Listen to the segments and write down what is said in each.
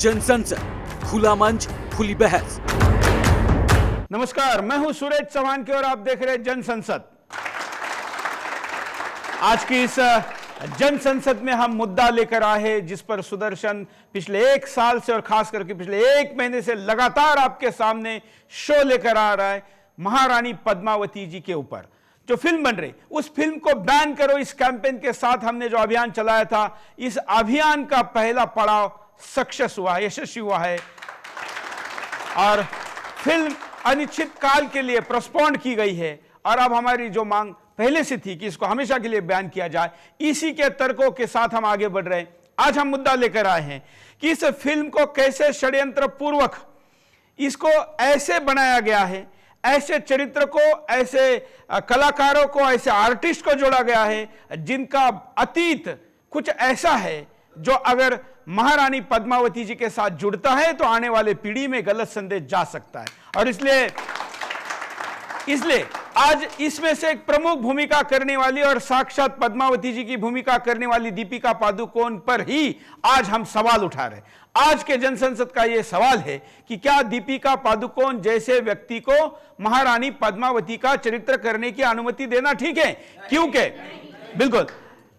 जनसंसद, खुला मंच, खुली बहस। नमस्कार, मैं हूं सुरेश चौहान और आप देख रहे हैं जनसंसद। आज की इस जनसंसद में हम मुद्दा लेकर आए हैं जिस पर सुदर्शन पिछले एक साल से और खास करके पिछले एक महीने से लगातार आपके सामने शो लेकर आ रहा है। महारानी पद्मावती जी के ऊपर जो फिल्म बन रही, उस फिल्म को बैन करो, इस कैंपेन के साथ हमने जो अभियान चलाया था, इस अभियान का पहला पड़ाव सक्सेस हुआ, यशस्वी हुआ है और फिल्म अनिश्चित काल के लिए पोस्टपोन्ड की गई है। और अब हमारी जो मांग पहले से थी कि इसको हमेशा के लिए बैन किया जाए, इसी के तर्कों के साथ हम आगे बढ़ रहे हैं। आज हम मुद्दा लेकर आए हैं कि इस फिल्म को कैसे षड्यंत्र पूर्वक इसको ऐसे बनाया गया है, ऐसे चरित्र को, ऐसे कलाकारों को, ऐसे आर्टिस्ट को जोड़ा गया है जिनका अतीत कुछ ऐसा है जो अगर महारानी पद्मावती जी के साथ जुड़ता है तो आने वाले पीढ़ी में गलत संदेश जा सकता है। और इसलिए आज इसमें से एक प्रमुख भूमिका करने वाली और साक्षात पद्मावती जी की भूमिका करने वाली दीपिका पादुकोण पर ही आज हम सवाल उठा रहे हैं। आज के जनसंसद का यह सवाल है कि क्या दीपिका पादुकोण जैसे व्यक्ति को महारानी पद्मावती का चरित्र करने की अनुमति देना ठीक है?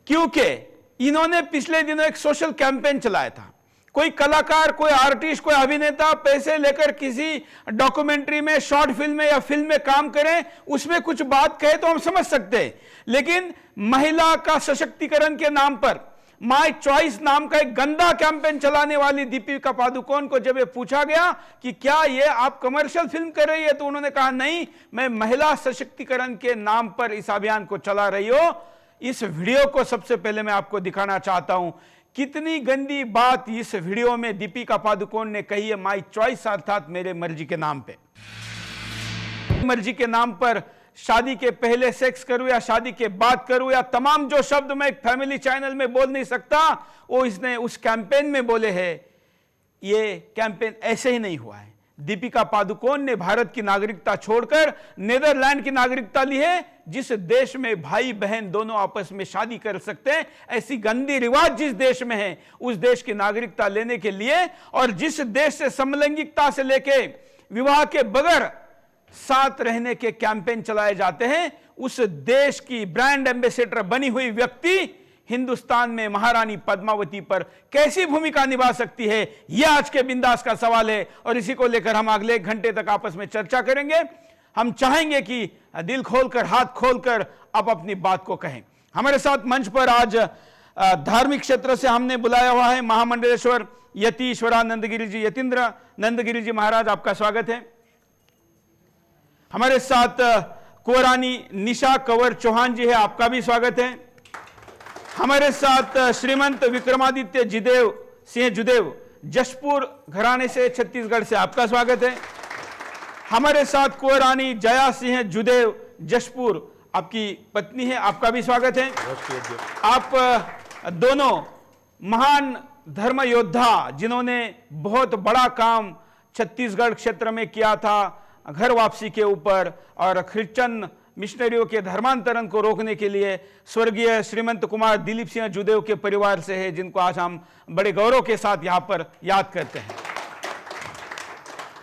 क्योंकि इन्होंने पिछले दिनों एक सोशल कैंपेन चलाया था। कोई कलाकार, कोई आर्टिस्ट, कोई अभिनेता पैसे लेकर किसी डॉक्यूमेंट्री में, शॉर्ट फिल्म में या फिल्म में काम करें, उसमें कुछ बात कहे तो हम समझ सकते हैं, लेकिन महिला का सशक्तिकरण के नाम पर माय चॉइस नाम का एक गंदा कैंपेन चलाने वाली दीपिका पादुकोण को जब ये पूछा गया कि क्या ये आप कमर्शियल फिल्म कर रही है, तो उन्होंने कहा नहीं, मैं महिला सशक्तिकरण के नाम पर इस अभियान को चला रही हूं। इस वीडियो को सबसे पहले मैं आपको दिखाना चाहता हूं, कितनी गंदी बात इस वीडियो में दीपिका पादुकोण ने कही है। माय चॉइस अर्थात मेरे मर्जी के नाम पे, मर्जी के नाम पर शादी के पहले सेक्स करूं या शादी के बाद करूं, या तमाम जो शब्द मैं एक फैमिली चैनल में बोल नहीं सकता, वो इसने उस कैंपेन में बोले हैं। ये कैंपेन ऐसे ही नहीं हुआ है। दीपिका पादुकोण ने भारत की नागरिकता छोड़कर नीदरलैंड की नागरिकता ली है, जिस देश में भाई बहन दोनों आपस में शादी कर सकते हैं। ऐसी गंदी रिवाज जिस देश में है, उस देश की नागरिकता लेने के लिए, और जिस देश से समलैंगिकता से लेके विवाह के बगैर साथ रहने के कैंपेन चलाए जाते हैं, उस देश की ब्रांड एम्बेसडर बनी हुई व्यक्ति हिंदुस्तान में महारानी पद्मावती पर कैसी भूमिका निभा सकती है, यह आज के बिंदास का सवाल है। और इसी को लेकर हम अगले एक घंटे तक आपस में चर्चा करेंगे। हम चाहेंगे कि दिल खोलकर, हाथ खोलकर आप अपनी बात को कहें। हमारे साथ मंच पर आज धार्मिक क्षेत्र से हमने बुलाया हुआ है महामंडलेश्वर यतीश्वरानंद गिरी जी, यतीन्द्र नंदगिरी जी महाराज, आपका स्वागत है। हमारे साथ कुंवरानी निशा कंवर चौहान जी है, आपका भी स्वागत है। हमारे साथ श्रीमंत विक्रमादित्य जिदेव सिंह जुदेव, जशपुर घराने से, छत्तीसगढ़ से, आपका स्वागत है। हमारे साथ कुंवरानी जया सिंह जुदेव, जशपुर, आपकी पत्नी है, आपका भी स्वागत है। आप दोनों महान धर्म योद्धा जिन्होंने बहुत बड़ा काम छत्तीसगढ़ क्षेत्र में किया था घर वापसी के ऊपर, और क्रिश्चियन मिशनरियों के धर्मांतरण को रोकने के लिए स्वर्गीय श्रीमंत कुमार दिलीप सिंह जुदेव के परिवार से है, जिनको आज हम बड़े गौरव के साथ यहां पर याद करते हैं।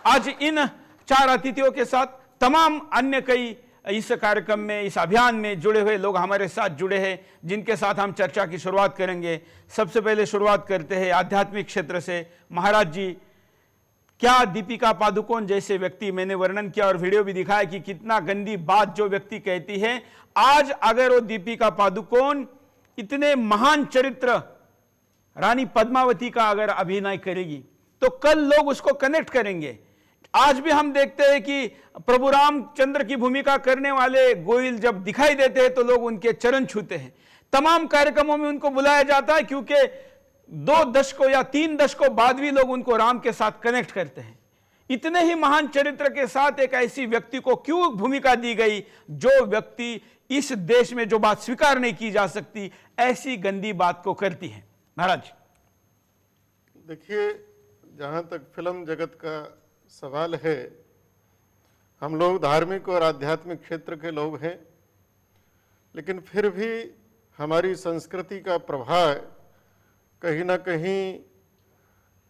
आज इन चार अतिथियों के साथ तमाम अन्य कई इस कार्यक्रम में, इस अभियान में जुड़े हुए लोग हमारे साथ जुड़े हैं, जिनके साथ हम चर्चा की शुरुआत करेंगे। सबसे पहले शुरुआत करते हैं आध्यात्मिक क्षेत्र से। महाराज जी, क्या दीपिका पादुकोण जैसे व्यक्ति, मैंने वर्णन किया और वीडियो भी दिखाया कि कितना गंदी बात जो व्यक्ति कहती है, आज अगर वो दीपिका पादुकोण इतने महान चरित्र रानी पद्मावती का अगर अभिनय करेगी तो कल लोग उसको कनेक्ट करेंगे। आज भी हम देखते हैं कि प्रभु रामचंद्र की भूमिका करने वाले गोयल जब दिखाई देते हैं तो लोग उनके चरण छूते हैं। तमाम कार्यक्रमों में उनको बुलाया जाता है क्योंकि 2 दशकों या 3 दशकों बाद भी लोग उनको राम के साथ कनेक्ट करते हैं। इतने ही महान चरित्र के साथ एक ऐसी व्यक्ति को क्यों भूमिका दी गई जो व्यक्ति इस देश में जो बात स्वीकार नहीं की जा सकती, ऐसी गंदी बात को करती है? महाराज देखिए, जहाँ तक फिल्म जगत का सवाल है, हम लोग धार्मिक और आध्यात्मिक क्षेत्र के लोग हैं, लेकिन फिर भी हमारी संस्कृति का प्रभाव कहीं ना कहीं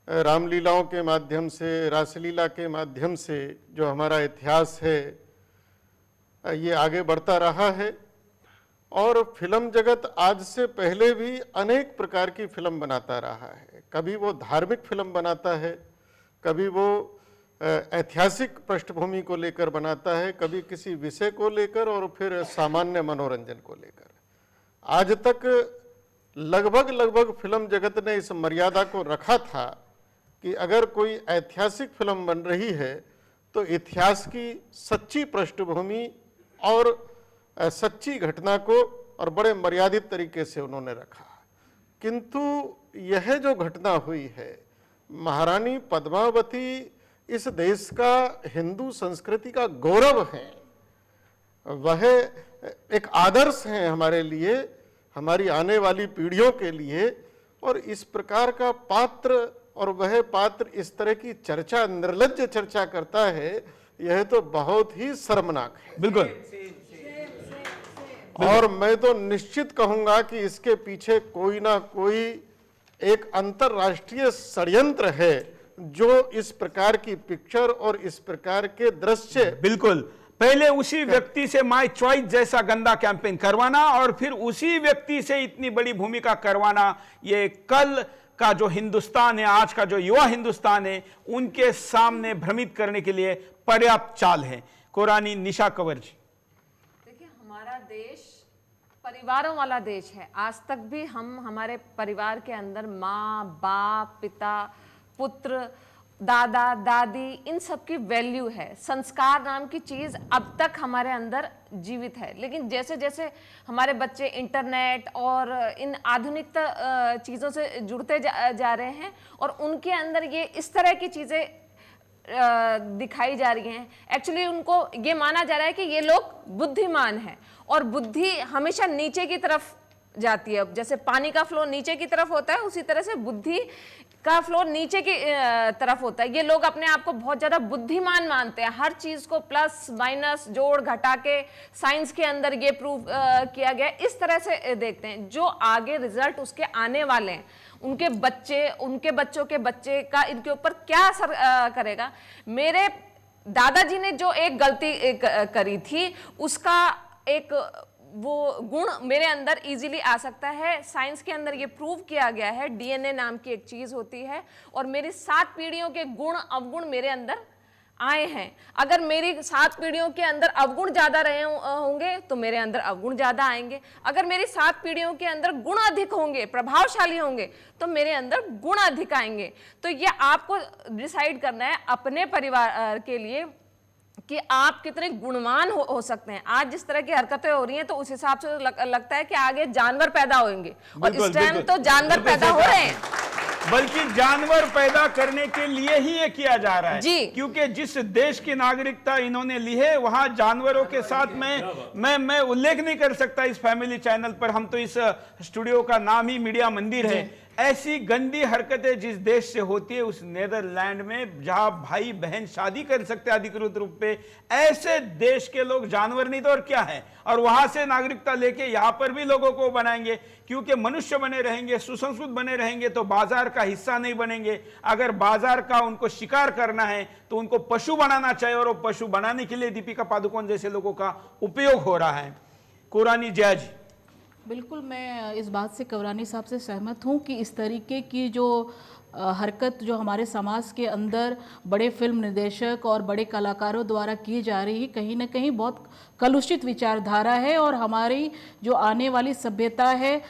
रामलीलाओं के माध्यम से, रासलीला के माध्यम से जो हमारा इतिहास है ये आगे बढ़ता रहा है। और फिल्म जगत आज से पहले भी अनेक प्रकार की फिल्म बनाता रहा है। कभी वो धार्मिक फिल्म बनाता है, कभी वो ऐतिहासिक पृष्ठभूमि को लेकर बनाता है, कभी किसी विषय को लेकर और फिर सामान्य मनोरंजन को लेकर। आज तक लगभग फिल्म जगत ने इस मर्यादा को रखा था कि अगर कोई ऐतिहासिक फिल्म बन रही है तो इतिहास की सच्ची पृष्ठभूमि और सच्ची घटना को और बड़े मर्यादित तरीके से उन्होंने रखा। किंतु यह जो घटना हुई है, महारानी पद्मावती इस देश का हिंदू संस्कृति का गौरव है, वह एक आदर्श है हमारे लिए, हमारी आने वाली पीढ़ियों के लिए। और इस प्रकार का पात्र, और वह पात्र इस तरह की चर्चा, निर्लज्ज चर्चा करता है, यह तो बहुत ही शर्मनाक है। बिल्कुल। और मैं तो निश्चित कहूंगा कि इसके पीछे कोई ना कोई एक अंतरराष्ट्रीय षड्यंत्र है जो इस प्रकार की पिक्चर और इस प्रकार के दृश्य, बिल्कुल, पहले उसी व्यक्ति से माय चॉइस जैसा गंदा कैंपेन करवाना और फिर उसी व्यक्ति से इतनी बड़ी भूमिका करवाना, ये कल का जो हिंदुस्तान है, आज का जो युवा हिंदुस्तान है, उनके सामने भ्रमित करने के लिए पर्याप्त चाल है। कोरानी निशा कंवर जी। देखिए, हमारा देश परिवारों वाला देश है। आज तक भी हम हमारे परिवार के अंदर माँ, बाप, पिता, पुत्र, दादा, दादी, इन सब की वैल्यू है। संस्कार नाम की चीज़ अब तक हमारे अंदर जीवित है। लेकिन जैसे जैसे हमारे बच्चे इंटरनेट और इन आधुनिक चीज़ों से जुड़ते जा रहे हैं और उनके अंदर ये इस तरह की चीज़ें दिखाई जा रही हैं, एक्चुअली उनको ये माना जा रहा है कि ये लोग बुद्धिमान हैं और बुद्धि हमेशा नीचे की तरफ जाती है। जैसे पानी का फ्लो नीचे की तरफ होता है, उसी तरह से बुद्धि का फ्लो नीचे की तरफ होता है। ये लोग अपने आप को बहुत ज़्यादा बुद्धिमान मानते हैं, हर चीज़ को प्लस माइनस जोड़ घटा के साइंस के अंदर ये प्रूव किया गया, इस तरह से देखते हैं। जो आगे रिजल्ट उसके आने वाले हैं, उनके बच्चे, उनके बच्चों के बच्चे का इनके ऊपर क्या असर करेगा। मेरे दादाजी ने जो एक गलती करी थी, उसका एक वो गुण मेरे अंदर इजीली आ सकता है। साइंस के अंदर ये प्रूव किया गया है, डीएनए नाम की एक चीज होती है और मेरी 7 पीढ़ियों के गुण अवगुण मेरे अंदर आए हैं। अगर मेरी 7 पीढ़ियों के अंदर अवगुण ज्यादा रहे होंगे तो मेरे अंदर अवगुण ज्यादा आएंगे। अगर मेरी 7 पीढ़ियों के अंदर गुण अधिक होंगे, प्रभावशाली होंगे, तो मेरे अंदर गुण अधिक आएंगे। तो ये आपको डिसाइड करना है अपने परिवार के लिए कि आप कितने गुणवान हो सकते हैं। आज जिस तरह की हरकतें हो रही हैं तो उस हिसाब से लगता है कि आगे जानवर पैदा होंगे, और इस टाइम तो जानवर पैदा हो रहे हैं, बल्कि जानवर पैदा करने के लिए ही ये किया जा रहा है जी। क्योंकि जिस देश की नागरिकता इन्होंने ली है, वहां जानवरों के साथ मैं उल्लेख नहीं कर सकता इस फैमिली चैनल पर। हम तो इस स्टूडियो का नाम ही मीडिया मंदिर है। ऐसी गंदी हरकतें जिस देश से होती है, उस नेदरलैंड में, जहां भाई बहन शादी कर सकते हैं अधिकृत रूप पे, ऐसे देश के लोग जानवर नहीं तो और क्या है। और वहां से नागरिकता लेके यहां पर भी लोगों को बनाएंगे, क्योंकि मनुष्य बने रहेंगे, सुसंस्कृत बने रहेंगे तो बाजार का हिस्सा नहीं बनेंगे। अगर बाजार का उनको शिकार करना है तो उनको पशु बनाना चाहिए, और वो पशु बनाने के लिए दीपिका पादुकोण जैसे लोगों का उपयोग हो रहा है। कोरानी जया जी। बिल्कुल, मैं इस बात से कंवरानी साहब से सहमत हूँ कि इस तरीके की जो हरकत जो हमारे समाज के अंदर बड़े फिल्म निर्देशक और बड़े कलाकारों द्वारा की जा रही है, कहीं ना कहीं बहुत कलुषित विचारधारा है। और हमारी जो आने वाली सभ्यता है,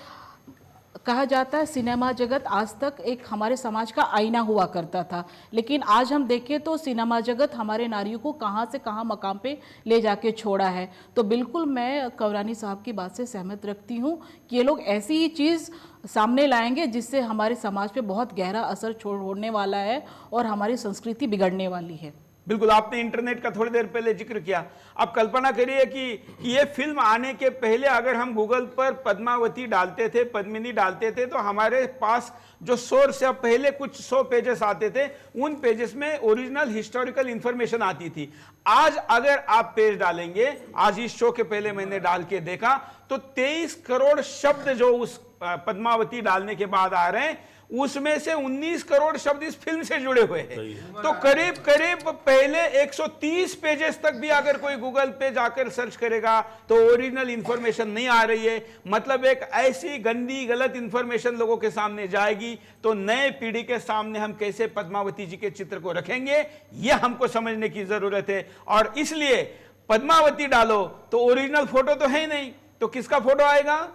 कहा जाता है सिनेमा जगत आज तक एक हमारे समाज का आईना हुआ करता था, लेकिन आज हम देखें तो सिनेमा जगत हमारे नारियों को कहाँ से कहाँ मकाम पे ले जाके छोड़ा है। तो बिल्कुल मैं कंवरानी साहब की बात से सहमत रखती हूँ कि ये लोग ऐसी ही चीज़ सामने लाएंगे जिससे हमारे समाज पे बहुत गहरा असर छोड़ने वाला है और हमारी संस्कृति बिगड़ने वाली है। बिल्कुल, आपने इंटरनेट का थोड़ी देर पहले जिक्र किया। आप कल्पना करिए कि ये फिल्म आने के पहले अगर हम गूगल पर पद्मावती डालते थे, पद्मिनी डालते थे, तो हमारे पास जो सोर्स या पहले कुछ 100 पेजेस आते थे, उन पेजेस में ओरिजिनल हिस्टोरिकल इंफॉर्मेशन आती थी। आज अगर आप पेज डालेंगे, आज इस शो के पहले मैंने डाल के देखा तो 23 करोड़ शब्द जो उस पद्मावती डालने के बाद आ रहे हैं, उसमें से 19 करोड़ शब्द इस फिल्म से जुड़े हुए हैं। तो करीब करीब पहले 130 पेजेस तक भी अगर कोई गूगल पे जाकर सर्च करेगा तो ओरिजिनल इंफॉर्मेशन नहीं आ रही है। मतलब एक ऐसी गंदी गलत इंफॉर्मेशन लोगों के सामने जाएगी, तो नए पीढ़ी के सामने हम कैसे पद्मावती जी के चित्र को रखेंगे, यह हमको समझने की जरूरत है। और इसलिए पद्मावती डालो तो ओरिजिनल फोटो तो है नहीं, तो किसका फोटो आएगा?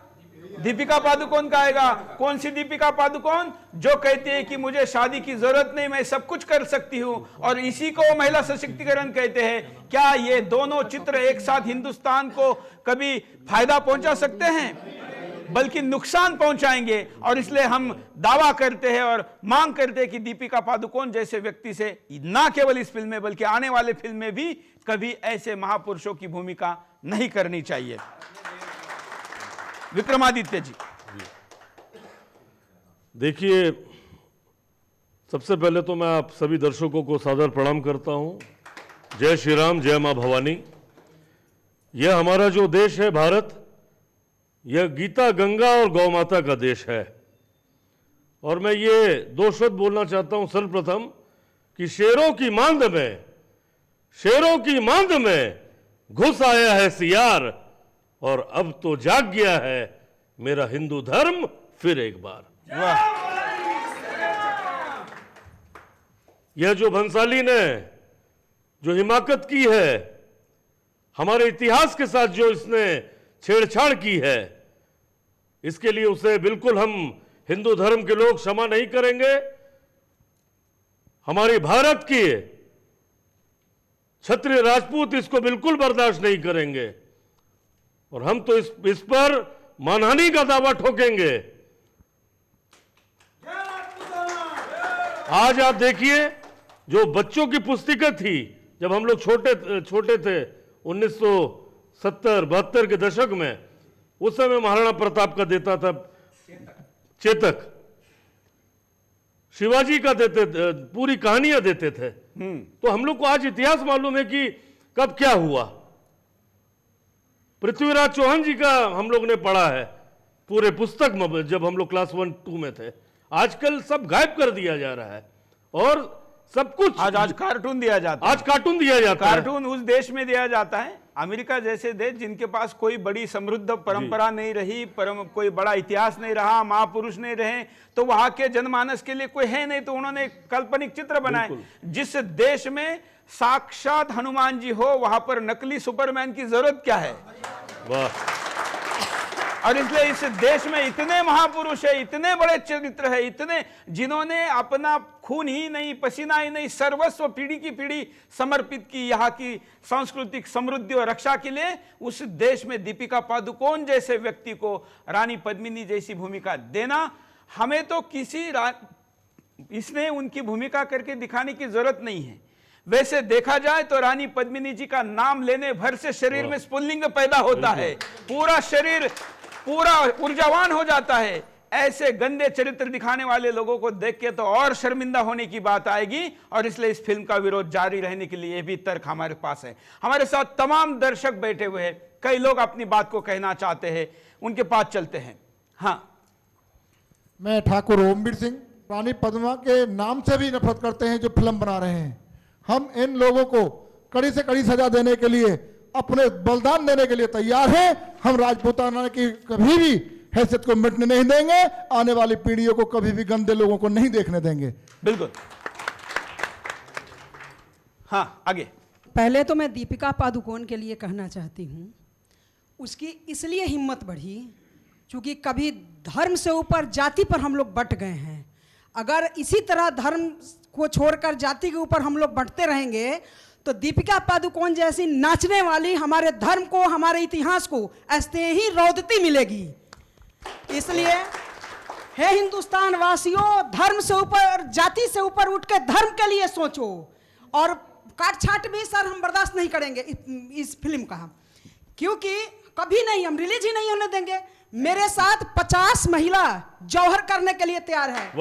दीपिका पादुकोण का आएगा। कौन सी दीपिका पादुकोण? जो कहती है कि मुझे शादी की जरूरत नहीं, मैं सब कुछ कर सकती हूं, और इसी को महिला सशक्तिकरण कहते हैं। क्या ये दोनों चित्र एक साथ हिंदुस्तान को कभी फायदा पहुंचा सकते हैं? बल्कि नुकसान पहुंचाएंगे। और इसलिए हम दावा करते हैं और मांग करते हैं कि दीपिका पादुकोण जैसे व्यक्ति से ना केवल इस फिल्म में बल्कि आने वाले फिल्म में भी कभी ऐसे महापुरुषों की भूमिका नहीं करनी चाहिए। विक्रमादित्य जी। देखिए, सबसे पहले तो मैं आप सभी दर्शकों को सादर प्रणाम करता हूं। जय श्री राम, जय मां भवानी। यह हमारा जो देश है भारत, यह गीता, गंगा और गौ माता का देश है। और मैं ये दो शब्द बोलना चाहता हूं। सर्वप्रथम कि शेरों की मांद में घुस आया है सियार, और अब तो जाग गया है मेरा हिंदू धर्म फिर एक बार। वाह! यह जो भंसाली ने जो हिमाकत की है, हमारे इतिहास के साथ जो इसने छेड़छाड़ की है, इसके लिए उसे बिल्कुल हम हिंदू धर्म के लोग क्षमा नहीं करेंगे। हमारे भारत की क्षत्रिय राजपूत इसको बिल्कुल बर्दाश्त नहीं करेंगे, और हम तो इस पर मानहानि का दावा ठोकेंगे। आज आप देखिए, जो बच्चों की पुस्तिका थी, जब हम लोग छोटे थे 1970-72 के दशक में, उस समय महाराणा प्रताप का देता था चेतक, शिवाजी का देते, पूरी कहानियां देते थे। तो हम लोग को आज इतिहास मालूम है कि कब क्या हुआ। पृथ्वीराज चौहान जी का हम लोग ने पढ़ा है पूरे पुस्तक में, जब हम लोग क्लास 1-2 में थे। आजकल सब गायब कर दिया जा रहा है, और सब कुछ आज कार्टून दिया जाता है। आज कार्टून दिया जाता है। कार्टून उस देश में दिया जाता है, अमेरिका जैसे देश जिनके पास कोई बड़ी समृद्ध परंपरा नहीं रही, कोई बड़ा इतिहास नहीं रहा, महापुरुष नहीं रहे, तो वहां के जनमानस के लिए कोई है नहीं, तो उन्होंने काल्पनिक चित्र बनाए। जिस देश में साक्षात हनुमान जी हो, वहां पर नकली सुपरमैन की जरूरत क्या है? वाह! और इसलिए इस देश में इतने महापुरुष है, इतने बड़े चरित्र है, इतने जिन्होंने अपना खून ही नहीं, पसीना ही नहीं, सर्वस्व पीढ़ी की पीढ़ी समर्पित की यहाँ की सांस्कृतिक समृद्धि और रक्षा के लिए। उस देश में दीपिका पादुकोण जैसे व्यक्ति को रानी पद्मिनी जैसी भूमिका देना, हमें तो इसने उनकी भूमिका करके दिखाने की जरूरत नहीं है। वैसे देखा जाए तो रानी पद्मिनी जी का नाम लेने भर से शरीर में स्फुल्लिंग पैदा होता है, पूरा शरीर पूरा ऊर्जावान हो जाता है। ऐसे गंदे चरित्र दिखाने वाले लोगों को देख के तो और शर्मिंदा होने की बात आएगी, और इसलिए इस फिल्म का विरोध जारी रहने के लिए भी तर्क हमारे पास है। हमारे साथ तमाम दर्शक बैठे हुए हैं, कई लोग अपनी बात को कहना चाहते हैं, उनके पास चलते हैं। हाँ, मैं ठाकुर ओमवीर सिंह, रानी पद्मा के नाम से भी नफरत करते हैं जो फिल्म बना रहे हैं। हम इन लोगों को कड़ी से कड़ी सजा देने के लिए, अपने बलिदान देने के लिए तैयार हैं। हम राजपूताना की कभी भी हैसियत को मिटने नहीं देंगे, आने वाली पीढ़ियों को कभी भी गंदे लोगों को नहीं देखने देंगे। बिल्कुल। हाँ, आगे। पहले तो मैं दीपिका पादुकोण के लिए कहना चाहती हूँ, उसकी इसलिए हिम्मत बढ़ी क्योंकि कभी धर्म से ऊपर जाति पर हम लोग बंट गए हैं। अगर इसी तरह धर्म को छोड़कर जाति के ऊपर हम लोग बंटते रहेंगे तो दीपिका पादुकोण जैसी नाचने वाली हमारे धर्म को, हमारे इतिहास को ऐसे ही रौदती मिलेगी। इसलिए हे हिंदुस्तान वासियों, धर्म से ऊपर, जाति से ऊपर उठ के धर्म के लिए सोचो, और काट छाट भी सर हम बर्दाश्त नहीं करेंगे इस फिल्म का, क्योंकि कभी नहीं, हम रिलीज ही नहीं होने देंगे। मेरे साथ 50 महिला जौहर करने के लिए तैयार है।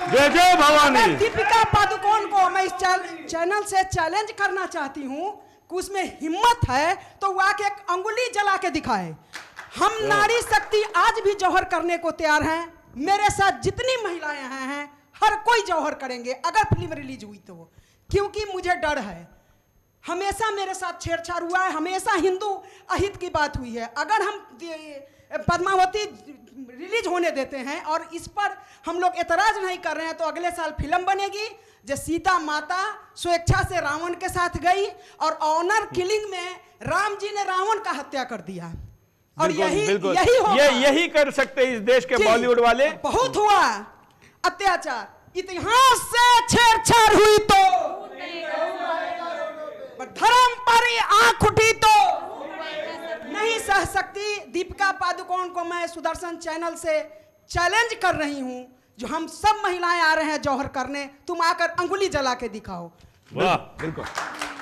जय जय भवानी। दीपिका पादुकोण को मैं इस चैनल से चैलेंज करना चाहती हूँ कि उसमें हिम्मत है तो वो आके एक अंगुली जला के दिखाए। हम नारी शक्ति आज भी जौहर करने को तैयार हैं। मेरे साथ जितनी महिलाएं हैं हर कोई जौहर करेंगे अगर फिल्म रिलीज हुई तो, क्योंकि मुझे डर है। हमेशा मेरे साथ छेड़छाड़ हुआ है, हमेशा हिंदू अहित की बात हुई है। अगर हम पद्मावती रिलीज होने देते हैं और इस पर हम लोग एतराज नहीं कर रहे हैं तो अगले साल फिल्म बनेगी जो सीता माता स्वेच्छा से रावण के साथ गई और ऑनर किलिंग में राम जी ने रावण का हत्या कर दिया। और यही कर सकते इस देश के बॉलीवुड वाले। बहुत हुआ अत्याचार, इतिहास से छेड़छाड़ हुई तो, धर्म पर आंख उठी तो नहीं सह सकती। दीपिका पादुकोण को मैं सुदर्शन चैनल से चैलेंज कर रही हूं, जो हम सब महिलाएं आ रहे हैं जौहर करने, तुम आकर अंगुली जला के दिखाओ। वाह, बिल्कुल।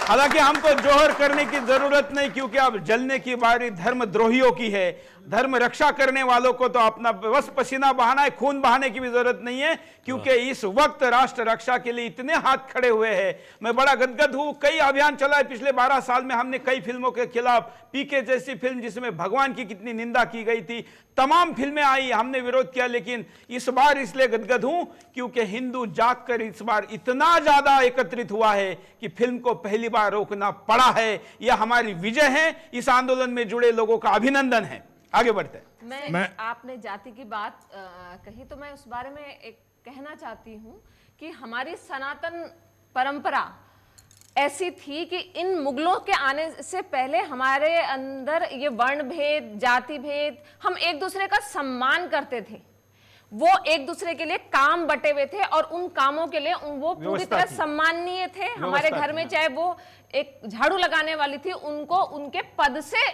हालांकि हमको जौहर करने की जरूरत नहीं, क्योंकि अब जलने की बारी धर्मद्रोहियों की है। धर्म रक्षा करने वालों को तो अपना बस पसीना बहाना है, खून बहाने की भी जरूरत नहीं है, क्योंकि इस वक्त राष्ट्र रक्षा के लिए इतने हाथ खड़े हुए हैं। मैं बड़ा गदगद हूं। कई अभियान चला है पिछले 12 साल में, हमने कई फिल्मों के खिलाफ, पीके जैसी फिल्म जिसमें भगवान की कितनी निंदा की गई थी, तमाम फिल्में आई, हमने विरोध किया। लेकिन इस बार इसलिए गदगद हूं क्योंकि हिंदू जाग कर इस बार इतना ज्यादा एकत्रित हुआ है कि फिल्म को पहली बार रोकना पड़ा है। यह हमारी विजय है। इस आंदोलन में जुड़े लोगों का अभिनंदन है। आगे बढ़ते हैं। मैं आपने जाति की बात कही तो मैं उस बारे में एक कहना चाहती हूं कि हमारी सनातन परंपरा ऐसी थी कि इन मुगलों के आने से पहले हमारे अंदर ये वर्ण भेद, जाति भेद, हम एक दूसरे का सम्मान करते थे। वो एक दूसरे के लिए काम बटे हुए थे और उन कामों के लिए वो पूरी तरह सम्माननीय थे। हमारे घर में चाहे वो एक झाड़ू लगाने वाली थी, उनको उनके पद से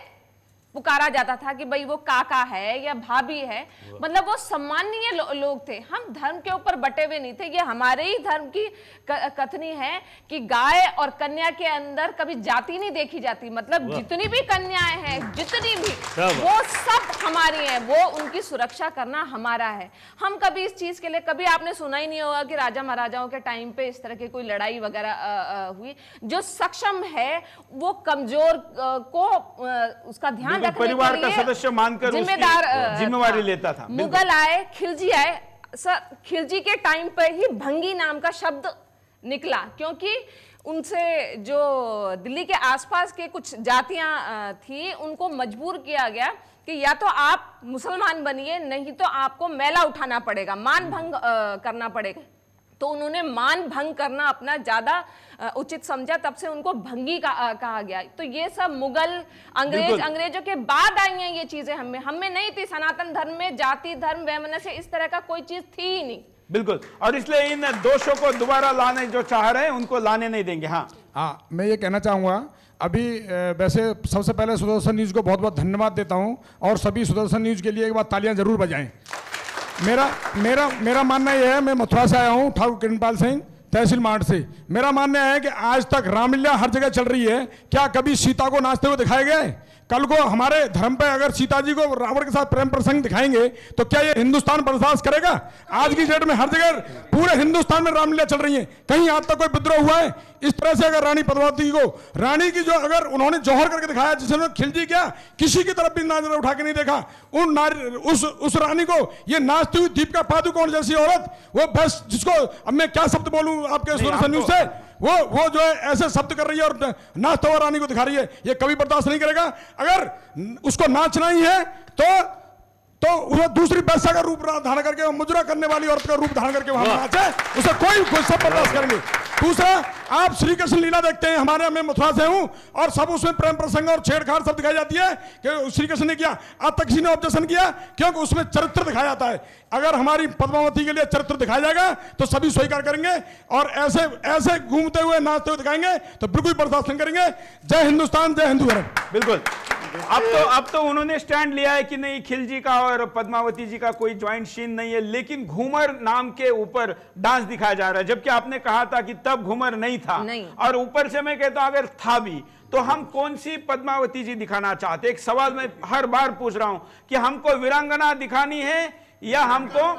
पुकारा जाता था कि भाई वो काका है या भाभी है, मतलब वो सम्माननीय लोग थे। हम धर्म के ऊपर बटे हुए नहीं थे। ये हमारे ही धर्म की कथनी है कि गाय और कन्या के अंदर कभी जाति नहीं देखी जाती। मतलब जितनी भी कन्याएं हैं, जितनी भी, वो सब हमारी हैं, वो उनकी सुरक्षा करना हमारा है। हम कभी इस चीज के लिए, कभी आपने सुना ही नहीं होगा कि राजा महाराजाओं के टाइम पे इस तरह की कोई लड़ाई वगैरह हुई। जो सक्षम है वो कमजोर को उसका ध्यान परिवार का सदस्य मानकर जिम्मेवारी लेता था। मुगल आए, खिलजी आए, सर खिलजी के टाइम पर ही भंगी नाम का शब्द निकला, क्योंकि उनसे जो दिल्ली के आसपास के कुछ जातियां थी उनको मजबूर किया गया कि या तो आप मुसलमान बनिए, नहीं तो आपको मैला उठाना पड़ेगा, मान भंग करना पड़ेगा। तो उन्होंने मान भंग करना अपना ज्यादा उचित समझा, तब से उनको भंगी कहा गया। तो ये सब मुगल, अंग्रेजों के बाद आई हैं ये चीजें। हमें नहीं थी। सनातन धर्म में जाति, धर्म, वैमनस्य इस तरह का कोई चीज थी ही नहीं। बिल्कुल। और इसलिए इन दोषों को दोबारा लाने जो चाह रहे हैं उनको लाने नहीं देंगे। हाँ, मैं ये कहना चाहूँगा, अभी वैसे सबसे पहले सुदर्शन न्यूज़ को बहुत बहुत धन्यवाद देता हूँ और सभी सुदर्शन न्यूज़ के लिए एक बार तालियां जरूर बजाएं। मेरा मानना यह है, मैं मथुरा से आया हूँ, ठाकुर किरणपाल सिंह, तहसील मार्ट से। मेरा मानना है कि आज तक रामलीला हर जगह चल रही है, क्या कभी सीता को नाचते हुए दिखाए गए? कल को हमारे धर्म पे अगर सीता जी को रावण के साथ प्रेम प्रसंग दिखाएंगे तो क्या ये हिंदुस्तान बर्दाश्त करेगा? आज की डेट में हर जगह पूरे हिंदुस्तान में रामलीला चल रही है, कहीं आज तक कोई विद्रोह हुआ है? इस तरह से अगर रानी पद्मावती को, रानी की जो अगर उन्होंने जौहर करके दिखाया, जिसने खिलजी क्या किसी की तरफ भी नजर उठा के नहीं देखा, उस रानी को ये नाचती हुई दीपिका पादुकोण जैसी औरत, वो बस जिसको अब मैं क्या शब्द बोलूं आपके सुदर्शन न्यूज़ से, वो जो है ऐसे शब्द कर रही है और नाचता हुआ रानी को दिखा रही है, ये कभी बर्दाश्त नहीं करेगा। अगर उसको नाचना ही है तो वो दूसरी पैसा का रूप धारण करके, मुजरा करने वाली औरत का रूप धारण करके वहां नाचे, उसे कोई सब बर्दाश्त करेंगे। दूसरा, आप श्री कृष्ण लीला देखते हैं, हमारे, मैं मथुरा से हूं, और सब उसमें प्रेम प्रसंग और छेड़छाड़ सब दिखाई जाती है कि श्री कृष्ण ने किया। आज तक किसी ने ऑब्जेक्शन किया? क्योंकि उसमें चरित्र दिखाया जाता है। अगर हमारी पद्मावती के लिए चरित्र दिखाया जाएगा तो सभी स्वीकार करेंगे, और ऐसे घूमते हुए नाचते हुए दिखाएंगे तो बिल्कुल बर्दाश्त नहीं करेंगे। जय हिंदुस्तान, जय हिंदू धर्म। बिल्कुल। अब तो उन्होंने स्टैंड लिया है कि नहीं, खिलजी का और पद्मावती जी का कोई ज्वाइंट सीन नहीं है, लेकिन घूमर नाम के ऊपर डांस दिखाया जा रहा है, जबकि आपने कहा था कि तब घूमर नहीं था। और ऊपर से मैं कहता हूं अगर था भी तो हम कौन सी पद्मावती जी दिखाना चाहते? एक सवाल मैं हर बार पूछ रहा हूं कि हमको वीरांगना दिखानी है या हमको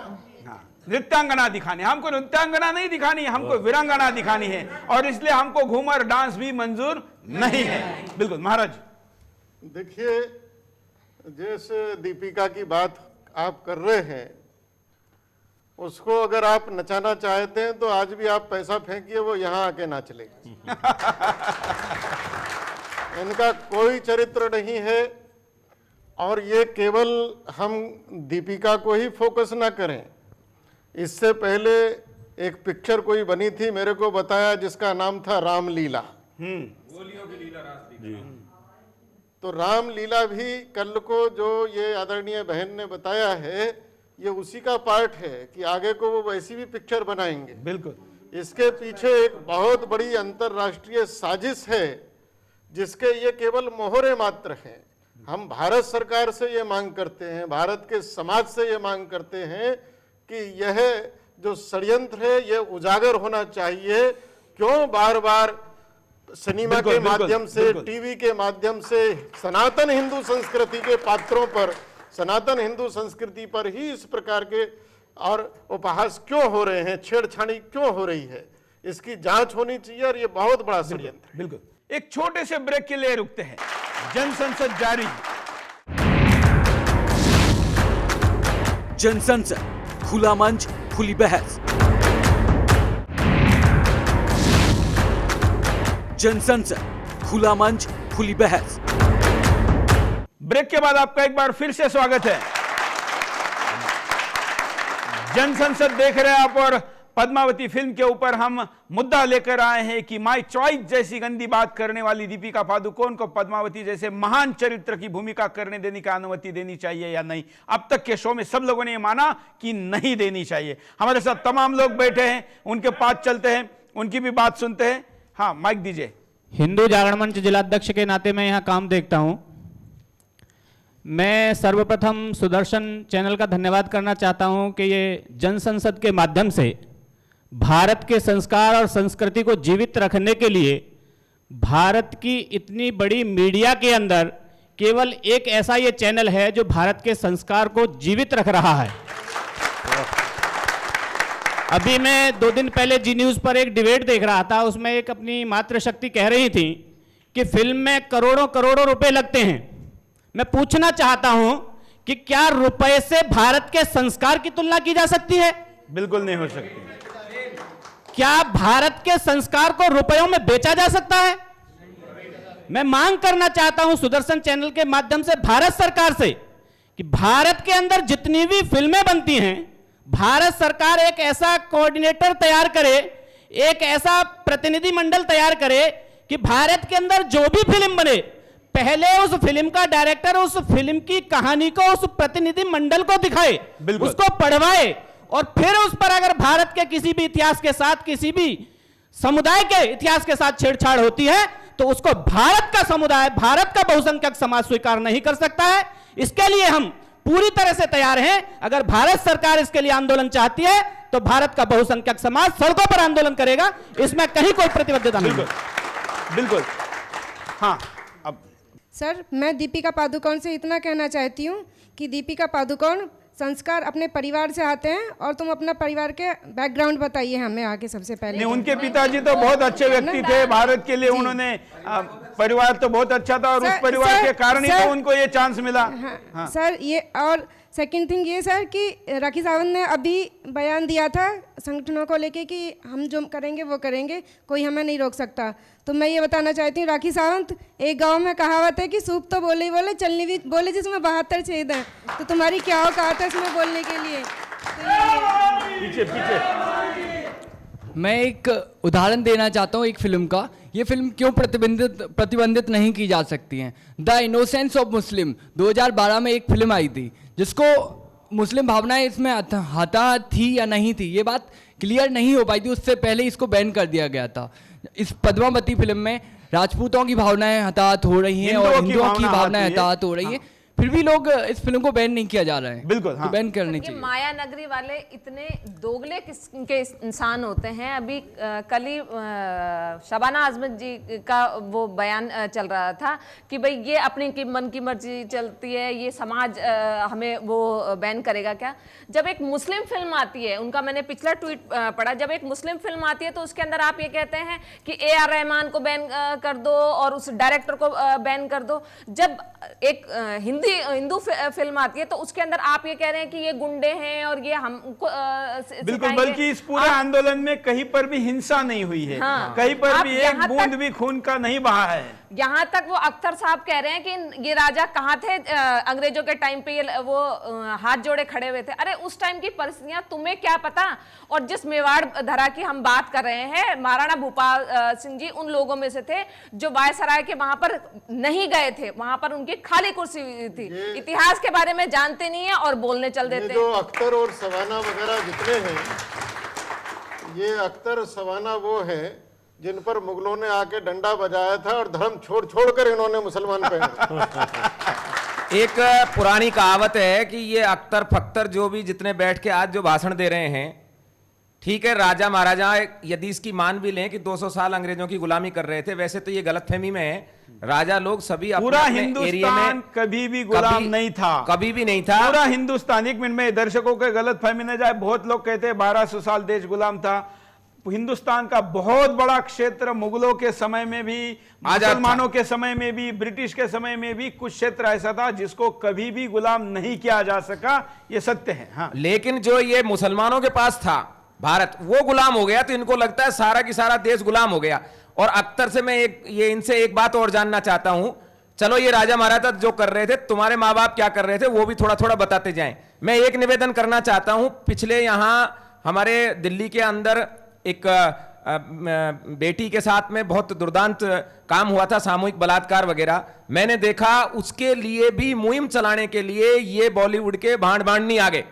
नृत्यांगना दिखानी है? हमको नृत्यांगना नहीं दिखानी है, हमको वीरांगना दिखानी है, और इसलिए हमको घूमर डांस भी मंजूर नहीं है। बिल्कुल महाराज। देखिए, जिस दीपिका की बात आप कर रहे हैं उसको अगर आप नचाना चाहते हैं तो आज भी आप पैसा फेंकिए, वो यहाँ आके नाच लेगी। इनका कोई चरित्र नहीं है। और ये केवल हम दीपिका को ही फोकस ना करें, इससे पहले एक पिक्चर कोई बनी थी, मेरे को बताया, जिसका नाम था रामलीला। तो रामलीला भी कल को जो ये आदरणीय बहन ने बताया है, ये उसी का पार्ट है कि आगे को वो वैसी भी पिक्चर बनाएंगे। बिल्कुल। इसके पीछे एक बहुत बड़ी अंतर्राष्ट्रीय साजिश है, जिसके ये केवल मोहरे मात्र हैं। हम भारत सरकार से ये मांग करते हैं, भारत के समाज से ये मांग करते हैं कि यह जो षड्यंत्र है ये उजागर होना चाहिए। क्यों बार बार सिनेमा के माध्यम से, टीवी के माध्यम से सनातन हिंदू संस्कृति के पात्रों पर, सनातन हिंदू संस्कृति पर ही इस प्रकार के और उपहास क्यों हो रहे हैं, छेड़छाड़ी क्यों हो रही है, इसकी जांच होनी चाहिए। और ये बहुत बड़ा षड्यंत्र है। बिल्कुल। एक छोटे से ब्रेक के लिए रुकते हैं। जनसंसद जारी। जनसंसद, खुला मंच, खुली बहस। जनसंसद, खुला मंच, खुली बहस। ब्रेक के बाद आपका एक बार फिर से स्वागत है। जनसंसद देख रहे हैं आप, और पद्मावती फिल्म के ऊपर हम मुद्दा लेकर आए हैं कि माय चॉइस जैसी गंदी बात करने वाली दीपिका पादुकोण को पद्मावती जैसे महान चरित्र की भूमिका करने देने की अनुमति देनी चाहिए या नहीं। अब तक के शो में सब लोगों ने माना कि नहीं देनी चाहिए। हमारे साथ तमाम लोग बैठे हैं, उनके पास चलते हैं, उनकी भी बात सुनते हैं। हाँ, माइक दीजिए। हिंदू जागरण मंच जिलाध्यक्ष के नाते मैं यहाँ काम देखता हूँ। मैं सर्वप्रथम सुदर्शन चैनल का धन्यवाद करना चाहता हूँ कि ये जनसंसद के माध्यम से भारत के संस्कार और संस्कृति को जीवित रखने के लिए भारत की इतनी बड़ी मीडिया के अंदर केवल एक ऐसा ये चैनल है जो भारत के संस्कार को जीवित रख रहा है। अभी मैं 2 दिन पहले जी न्यूज़ पर एक डिबेट देख रहा था, उसमें एक अपनी मातृशक्ति कह रही थी कि फिल्म में करोड़ों करोड़ों रुपए लगते हैं। मैं पूछना चाहता हूं कि क्या रुपए से भारत के संस्कार की तुलना की जा सकती है? बिल्कुल नहीं हो सकती। क्या भारत के संस्कार को रुपयों में बेचा जा सकता है? मैं मांग करना चाहता हूं सुदर्शन चैनल के माध्यम से भारत सरकार से कि भारत के अंदर जितनी भी फिल्में बनती हैं, भारत सरकार एक ऐसा कोऑर्डिनेटर तैयार करे, एक ऐसा प्रतिनिधि मंडल तैयार करे कि भारत के अंदर जो भी फिल्म बने, पहले उस फिल्म का डायरेक्टर उस फिल्म की कहानी को उस प्रतिनिधि मंडल को दिखाए, उसको पढ़वाए, और फिर उस पर अगर भारत के किसी भी इतिहास के साथ, किसी भी समुदाय के इतिहास के साथ छेड़छाड़ होती है तो उसको भारत का समुदाय, भारत का बहुसंख्यक समाज स्वीकार नहीं कर सकता है। इसके लिए हम पूरी तरह से तैयार हैं। अगर भारत सरकार इसके लिए आंदोलन चाहती है तो भारत का बहुसंख्यक समाज सड़कों पर आंदोलन करेगा, इसमें कहीं कोई प्रतिबद्धता नहीं। बिल्कुल। हाँ, अब सर, मैं दीपिका पादुकोण से इतना कहना चाहती हूँ कि दीपिका पादुकोण संस्कार अपने परिवार से आते हैं, और तुम अपना परिवार के बैकग्राउंड बताइए हमें आगे सबसे पहले। नहीं, उनके पिताजी तो बहुत अच्छे व्यक्ति थे भारत के लिए, उन्होंने परिवार तो बहुत अच्छा था, और उस परिवार के कारण ही तो उनको ये चांस मिला। हाँ। सर, ये और सेकंड थिंग ये सर कि राखी सावंत ने अभी बयान दिया था संगठनों को लेके कि हम जो करेंगे वो करेंगे, कोई हमें नहीं रोक सकता। तो मैं ये बताना चाहती हूँ राखी सावंत, एक गांव में कहावत है कि सूप तो बोले ही बोले, चलनी भी बोले, जिसमें 72 छेद हैं। तो तुम्हारी क्या औकात है इसमें बोलने के लिए? पीछे मैं एक उदाहरण देना चाहता हूँ एक फिल्म का। ये फिल्म क्यों प्रतिबंधित नहीं की जा सकती है। द इनोसेंस ऑफ मुस्लिम 2012 में एक फिल्म आई थी, जिसको मुस्लिम भावनाएं इसमें हता थी या नहीं थी, ये बात क्लियर नहीं हो पाई थी। उससे पहले इसको बैन कर दिया गया था। इस पद्मावती फिल्म में राजपूतों की भावनाएं हताहत हो रही हैं और हिंदुओं की भावनाएं हताहत हो रही हैं, फिर भी लोग इस फिल्म को बैन नहीं किया जा रहा है। बिल्कुल, हाँ। तो बैन करनी चाहिए। माया नगरी वाले इतने दोगले किस्म के इंसान होते हैं। अभी कल ही शबाना आजमी जी का वो बयान चल रहा था कि भाई ये अपनी की मन की मर्जी चलती है, ये समाज हमें वो बैन करेगा क्या? जब एक मुस्लिम फिल्म आती है, उनका मैंने पिछला ट्वीट पढ़ा, जब एक मुस्लिम फिल्म आती है तो उसके अंदर आप ये कहते हैं कि AR रहमान को बैन कर दो और उस डायरेक्टर को बैन कर दो। जब एक हिंदी हिंदू फिल्म आती है तो उसके अंदर आप ये कह रहे हैं कि ये गुंडे हैं और ये हमको बिल्कुल, बल्कि इस पूरे आंदोलन में कहीं पर भी हिंसा नहीं हुई है। हाँ, कहीं पर भी एक बूंद भी खून का नहीं बहा है। यहाँ तक वो अख्तर साहब कह रहे हैं कि ये राजा कहाँ थे अंग्रेजों के टाइम पे, ये वो हाथ जोड़े खड़े हुए थे। अरे उस टाइम की परिस्थितियां तुम्हें क्या पता। और जिस मेवाड़ धरा की हम बात कर रहे हैं, महाराणा भूपाल सिंह जी उन लोगों में से थे जो वायसराय के वहां पर नहीं गए थे, वहां पर उनकी खाली कुर्सी थी। इतिहास के बारे में जानते नहीं है और बोलने चल देते जो अख्तर और सवाना वगैरह जितने हैं, ये अख्तर सवाना वो है जिन पर मुगलों ने आके डंडा बजाया था और धर्म छोड़ छोड़ कर इन्होंने मुसलमान पहने। एक पुरानी कहावत है कि ये अख्तर फख्तर जो भी जितने बैठ के आज जो भाषण दे रहे हैं, ठीक है, राजा महाराजा यदि इसकी मान भी लें कि 200 साल अंग्रेजों की गुलामी कर रहे थे, वैसे तो ये गलतफहमी में है। राजा लोग सभी पूरा हिंदुस्तान कभी भी गुलाम नहीं था, कभी भी नहीं था। पूरा हिंदुस्तान, एक मिनट में दर्शकों के गलतफहमी न जाए, बहुत लोग कहते हैं 1200 साल देश गुलाम था। हिंदुस्तान का बहुत बड़ा क्षेत्र मुगलों के समय में भी, मुसलमानों के समय में भी, ब्रिटिश के समय में भी कुछ क्षेत्र ऐसा था जिसको कभी भी गुलाम नहीं किया जा सका, ये सत्य है। हाँ, लेकिन जो ये मुसलमानों के पास था भारत, वो गुलाम हो गया, तो इनको लगता है सारा की सारा देश गुलाम हो गया। और अख्तर से मैं इनसे एक बात और जानना चाहता हूं। चलो ये राजा महाराजा जो कर रहे थे, तुम्हारे माँ बाप क्या कर रहे थे, वो भी थोड़ा थोड़ा बताते जाएं। मैं एक निवेदन करना चाहता हूं। पिछले यहाँ हमारे दिल्ली के अंदर एक बेटी के साथ में बहुत दुर्दांत काम हुआ था, सामूहिक बलात्कार वगैरह। मैंने देखा उसके लिए भी मुहिम चलाने के लिए ये बॉलीवुड के भांड भांड नहीं आ गए।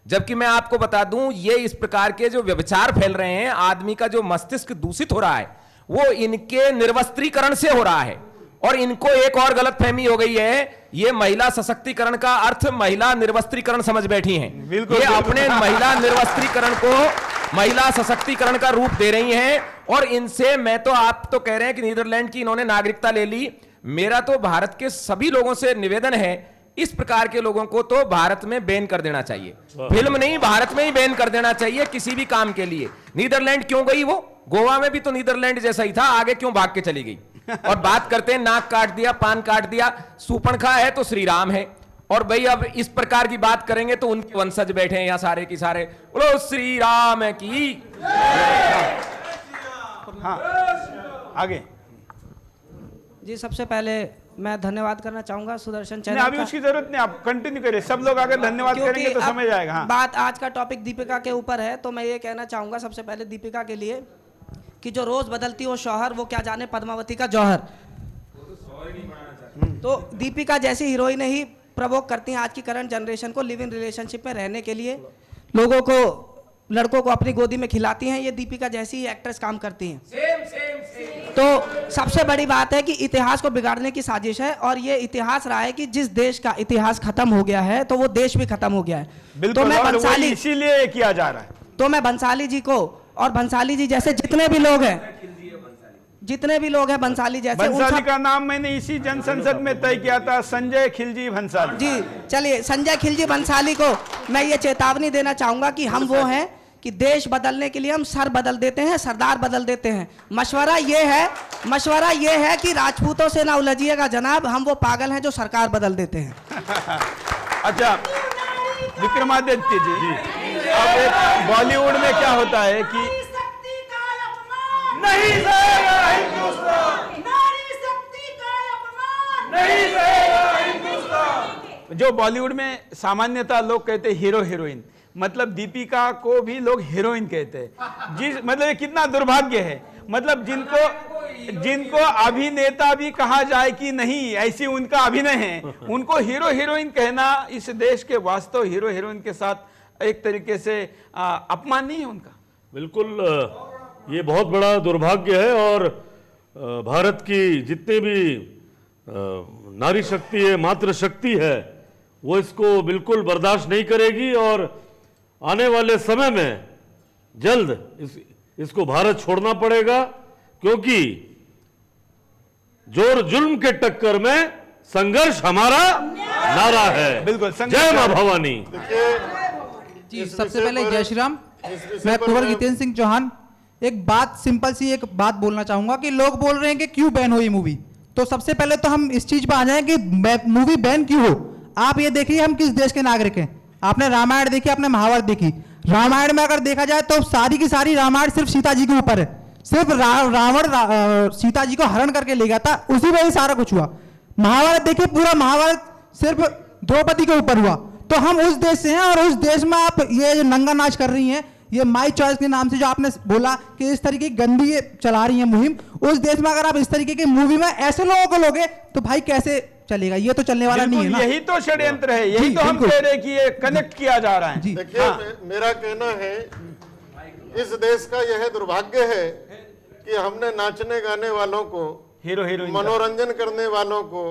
जबकि मैं आपको बता दूं, ये इस प्रकार के जो व्यभिचार फैल रहे हैं, आदमी का जो मस्तिष्क दूषित हो रहा है, वो इनके निर्वस्त्रीकरण से हो रहा है। और इनको एक और गलतफहमी हो गई है, ये महिला सशक्तिकरण का अर्थ महिला निर्वस्त्रीकरण समझ बैठी हैं। ये अपने महिला निर्वस्त्रीकरण को महिला सशक्तिकरण का रूप दे रही हैं। और इनसे मैं तो, आप तो कह रहे हैं कि नीदरलैंड की इन्होंने नागरिकता ले ली, मेरा तो भारत के सभी लोगों से निवेदन है, इस प्रकार के लोगों को तो भारत में बैन कर देना चाहिए। फिल्म नहीं, भारत में ही बैन कर देना चाहिए किसी भी काम के लिए। नीदरलैंड क्यों गई वो? गोवा में भी तो नीदरलैंड जैसा ही था, आगे क्यों भाग के चली गई? और बात करते हैं नाक काट दिया, पान काट दिया, सूपणखा है तो श्री राम है। और भाई अब इस प्रकार की बात करेंगे तो उनके वंशज बैठे हैं यहाँ सारे की सारे, बोलो श्री राम की। हाँ, आगे जी। सबसे पहले मैं धन्यवाद करना चाहूंगा सुदर्शन चैनल। अभी उसकी जरूरत नहीं, आप कंटिन्यू करिए, सब लोग अगर धन्यवाद करेंगे तो समझ आएगा। हाँ। बात आज का टॉपिक दीपिका के ऊपर है, तो मैं ये कहना चाहूंगा सबसे पहले दीपिका के लिए कि जो रोज बदलती हो शौहर, वो क्या जाने पद्मावती का जौहर। तो दीपिका जैसी हीरोइन ही प्रवोक करती हैं आज की करंट जनरेशन को लिव इन रिलेशनशिप में रहने के लिए, लोगों को, लड़कों को अपनी गोदी में खिलाती हैं। ये दीपिका जैसी एक्ट्रेस काम करती हैं। तो सबसे बड़ी बात है कि इतिहास को बिगाड़ने की साजिश है, और ये इतिहास रहा है कि जिस देश का इतिहास खत्म हो गया है तो वो देश भी खत्म हो गया है। तो मैं बंसाली, इसीलिए किया जा रहा है। तो मैं बंसाली जी को और बंसाली जी जैसे जितने भी लोग हैं, बंसाली जैसे, बंसाली का नाम मैंने इसी जनसंसद में तय किया था, संजय खिलजी भंसाली जी। चलिए, संजय खिलजी भंसाली को मैं ये चेतावनी देना चाहूंगा कि हम वो हैं कि देश बदलने के लिए हम सर बदल देते हैं, सरदार बदल देते हैं। मशवरा ये है कि राजपूतों से ना उलझिएगा जनाब, हम वो पागल हैं जो सरकार बदल देते हैं। अच्छा विक्रमादित्य जी, अब एक बॉलीवुड में क्या होता है कि नहीं सहेगा हिंदुस्तान, नारी शक्ति का अपमान नहीं सहेगा हिंदुस्तान। जो बॉलीवुड में सामान्यतः लोग कहते हैं हीरो हीरोइन, मतलब दीपिका को भी लोग हीरोइन कहते हैं। जिस मतलब ये कितना दुर्भाग्य है, मतलब जिनको अभिनेता भी कहा जाए कि नहीं, ऐसी उनका अभिनय है, उनको हीरो हीरोइन कहना इस देश के वास्तव हीरो हीरोइन के साथ एक तरीके से अपमान नहीं है उनका। बिल्कुल, ये बहुत बड़ा दुर्भाग्य है। और भारत की जितनी भी नारी शक्ति है, मातृ शक्ति है, वो इसको बिल्कुल बर्दाश्त नहीं करेगी। और आने वाले समय में जल्द इसको भारत छोड़ना पड़ेगा, क्योंकि जोर जुल्म के टक्कर में संघर्ष हमारा नारा है। बिल्कुल, जय मां भवानी जी। सबसे पहले जय श्री राम। मैं कुंवर जितेंद्र सिंह चौहान एक बात, सिंपल सी एक बात बोलना चाहूंगा कि लोग बोल रहे हैं कि क्यों बैन हुई मूवी। तो सबसे पहले तो हम इस चीज पर आ जाएं कि मूवी बैन क्यों हो। आप ये देखिए हम किस देश के नागरिक हैं। आपने रामायण देखी, आपने महाभारत देखी। रामायण में अगर देखा जाए तो सारी की सारी रामायण सिर्फ सीता जी के ऊपर है। सिर्फ रावण सीता जी को हरण करके ले गया था, उसी में ही सारा कुछ हुआ। महाभारत देखिए, पूरा महाभारत सिर्फ द्रौपदी के ऊपर हुआ। तो हम उस देश से हैं, और उस देश में आप ये जो नंगा नाच कर रही हैं, ये माई चॉइस के नाम से जो आपने बोला कि इस तरीके की गंदी ये चला रही है मुहिम, उस देश में अगर आप इस तरीके की मूवी में ऐसे लोगों को लोगे तो भाई कैसे चलेगा? ये तो चलने वाला नहीं है ना। यही तो षड्यंत्र है, यही तो हम कह रहे हैं कि ये कनेक्ट किया जा रहा है। देखिए, मेरा कहना है इस देश का यह दुर्भाग्य है कि हमने नाचने गाने वालों को, हीरो हीरोइन, मनोरंजन करने वालों को,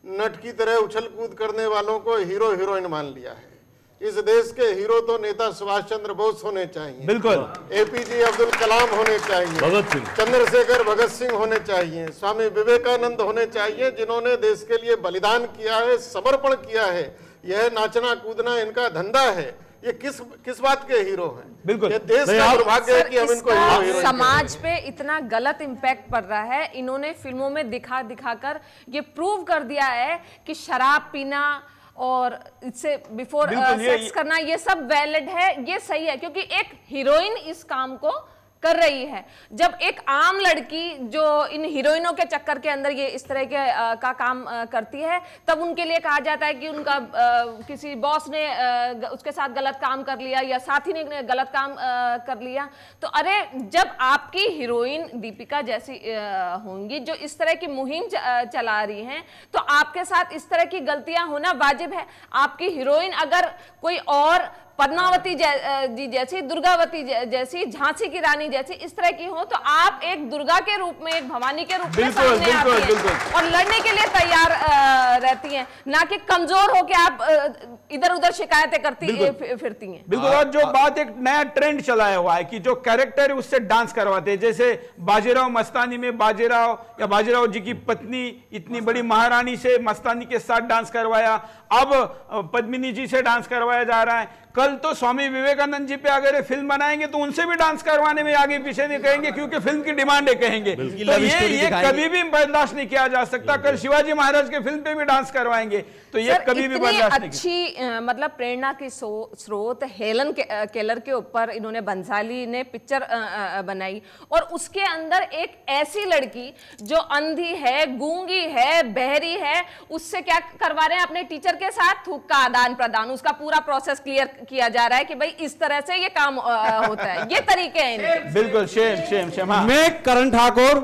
नट की तरह उछल कूद करने वालों को हीरो हीरोइन मान लिया है। इस देश के हीरो तो नेता सुभाष चंद्र बोस होने चाहिए, बिल्कुल, एपीजे अब्दुल कलाम होने चाहिए, भगत सिंह, चंद्रशेखर भगत सिंह होने चाहिए, स्वामी विवेकानंद होने चाहिए, जिन्होंने देश के लिए बलिदान किया है, समर्पण किया है। यह नाचना कूदना इनका धंधा है। ये किस बात के हीरो हैं? बिल्कुल, ये देश का दुर्भाग्य है कि हम इनको हीरो हीरोइन समाज पे इतना गलत इम्पैक्ट पड़ रहा है। इन्होंने फिल्मों में दिखा कर ये प्रूव कर दिया है कि शराब पीना और इससे बिफोर सेक्स करना ये सब वैलिड है, ये सही है, क्योंकि एक हीरोइन इस काम को कर रही है। जब एक आम लड़की जो इन हीरोइनों के चक्कर के अंदर ये इस तरह के का काम करती है, तब उनके लिए कहा जाता है कि उनका किसी बॉस ने उसके साथ गलत काम कर लिया या साथी ने गलत काम कर लिया। तो अरे, जब आपकी हीरोइन दीपिका जैसी होंगी जो इस तरह की मुहिम चला रही हैं, तो आपके साथ इस तरह की गलतियां होना वाजिब है। आपकी हीरोइन अगर कोई और पद्मावती जी जैसी, दुर्गावती जैसी, झांसी की रानी जैसी इस तरह की हो, तो आप एक दुर्गा के रूप में, एक भवानी के रूप में सामने आती हैं और लड़ने के लिए तैयार रहती हैं, ना कि कमजोर होकर आप इधर उधर शिकायतें करती फिरती हैं। बिल्कुल। और जो बात, एक नया ट्रेंड चलाया हुआ है कि जो कैरेक्टर है उससे डांस करवाते हैं। जैसे बाजीराव मस्तानी में बाजीराव जी की पत्नी इतनी बड़ी महारानी से मस्तानी के साथ डांस करवाया, अब पद्मिनी जी से डांस करवाया जा रहा है। कल तो स्वामी विवेकानंद जी पे अगर फिल्म बनाएंगे तो उनसे भी डांस करवाने में आगे पीछे नहीं कहेंगे, क्योंकि फिल्म की डिमांड है कहेंगे। तो ये कभी भी बर्दाश्त नहीं किया जा सकता। कल शिवाजी महाराज के फिल्म पे भी डांस करवाएंगे तो ये कभी भी बर्दाश्त नहीं। अच्छी मतलब प्रेरणा की स्रोत हेलन केलर के ऊपर इन्होंने, बंसाली ने पिक्चर बनाई, और उसके अंदर एक ऐसी लड़की जो अंधी है, गूंगी है, बहरी है, उससे क्या करवा रहे हैं? अपने टीचर के साथ थूक का आदान प्रदान, उसका पूरा प्रोसेस क्लियर किया जा रहा है कि भाई इस तरह से ये काम होता है। ये तरीके हैं इनके। बिल्कुल, शेम। हाँ। मैं करण ठाकुर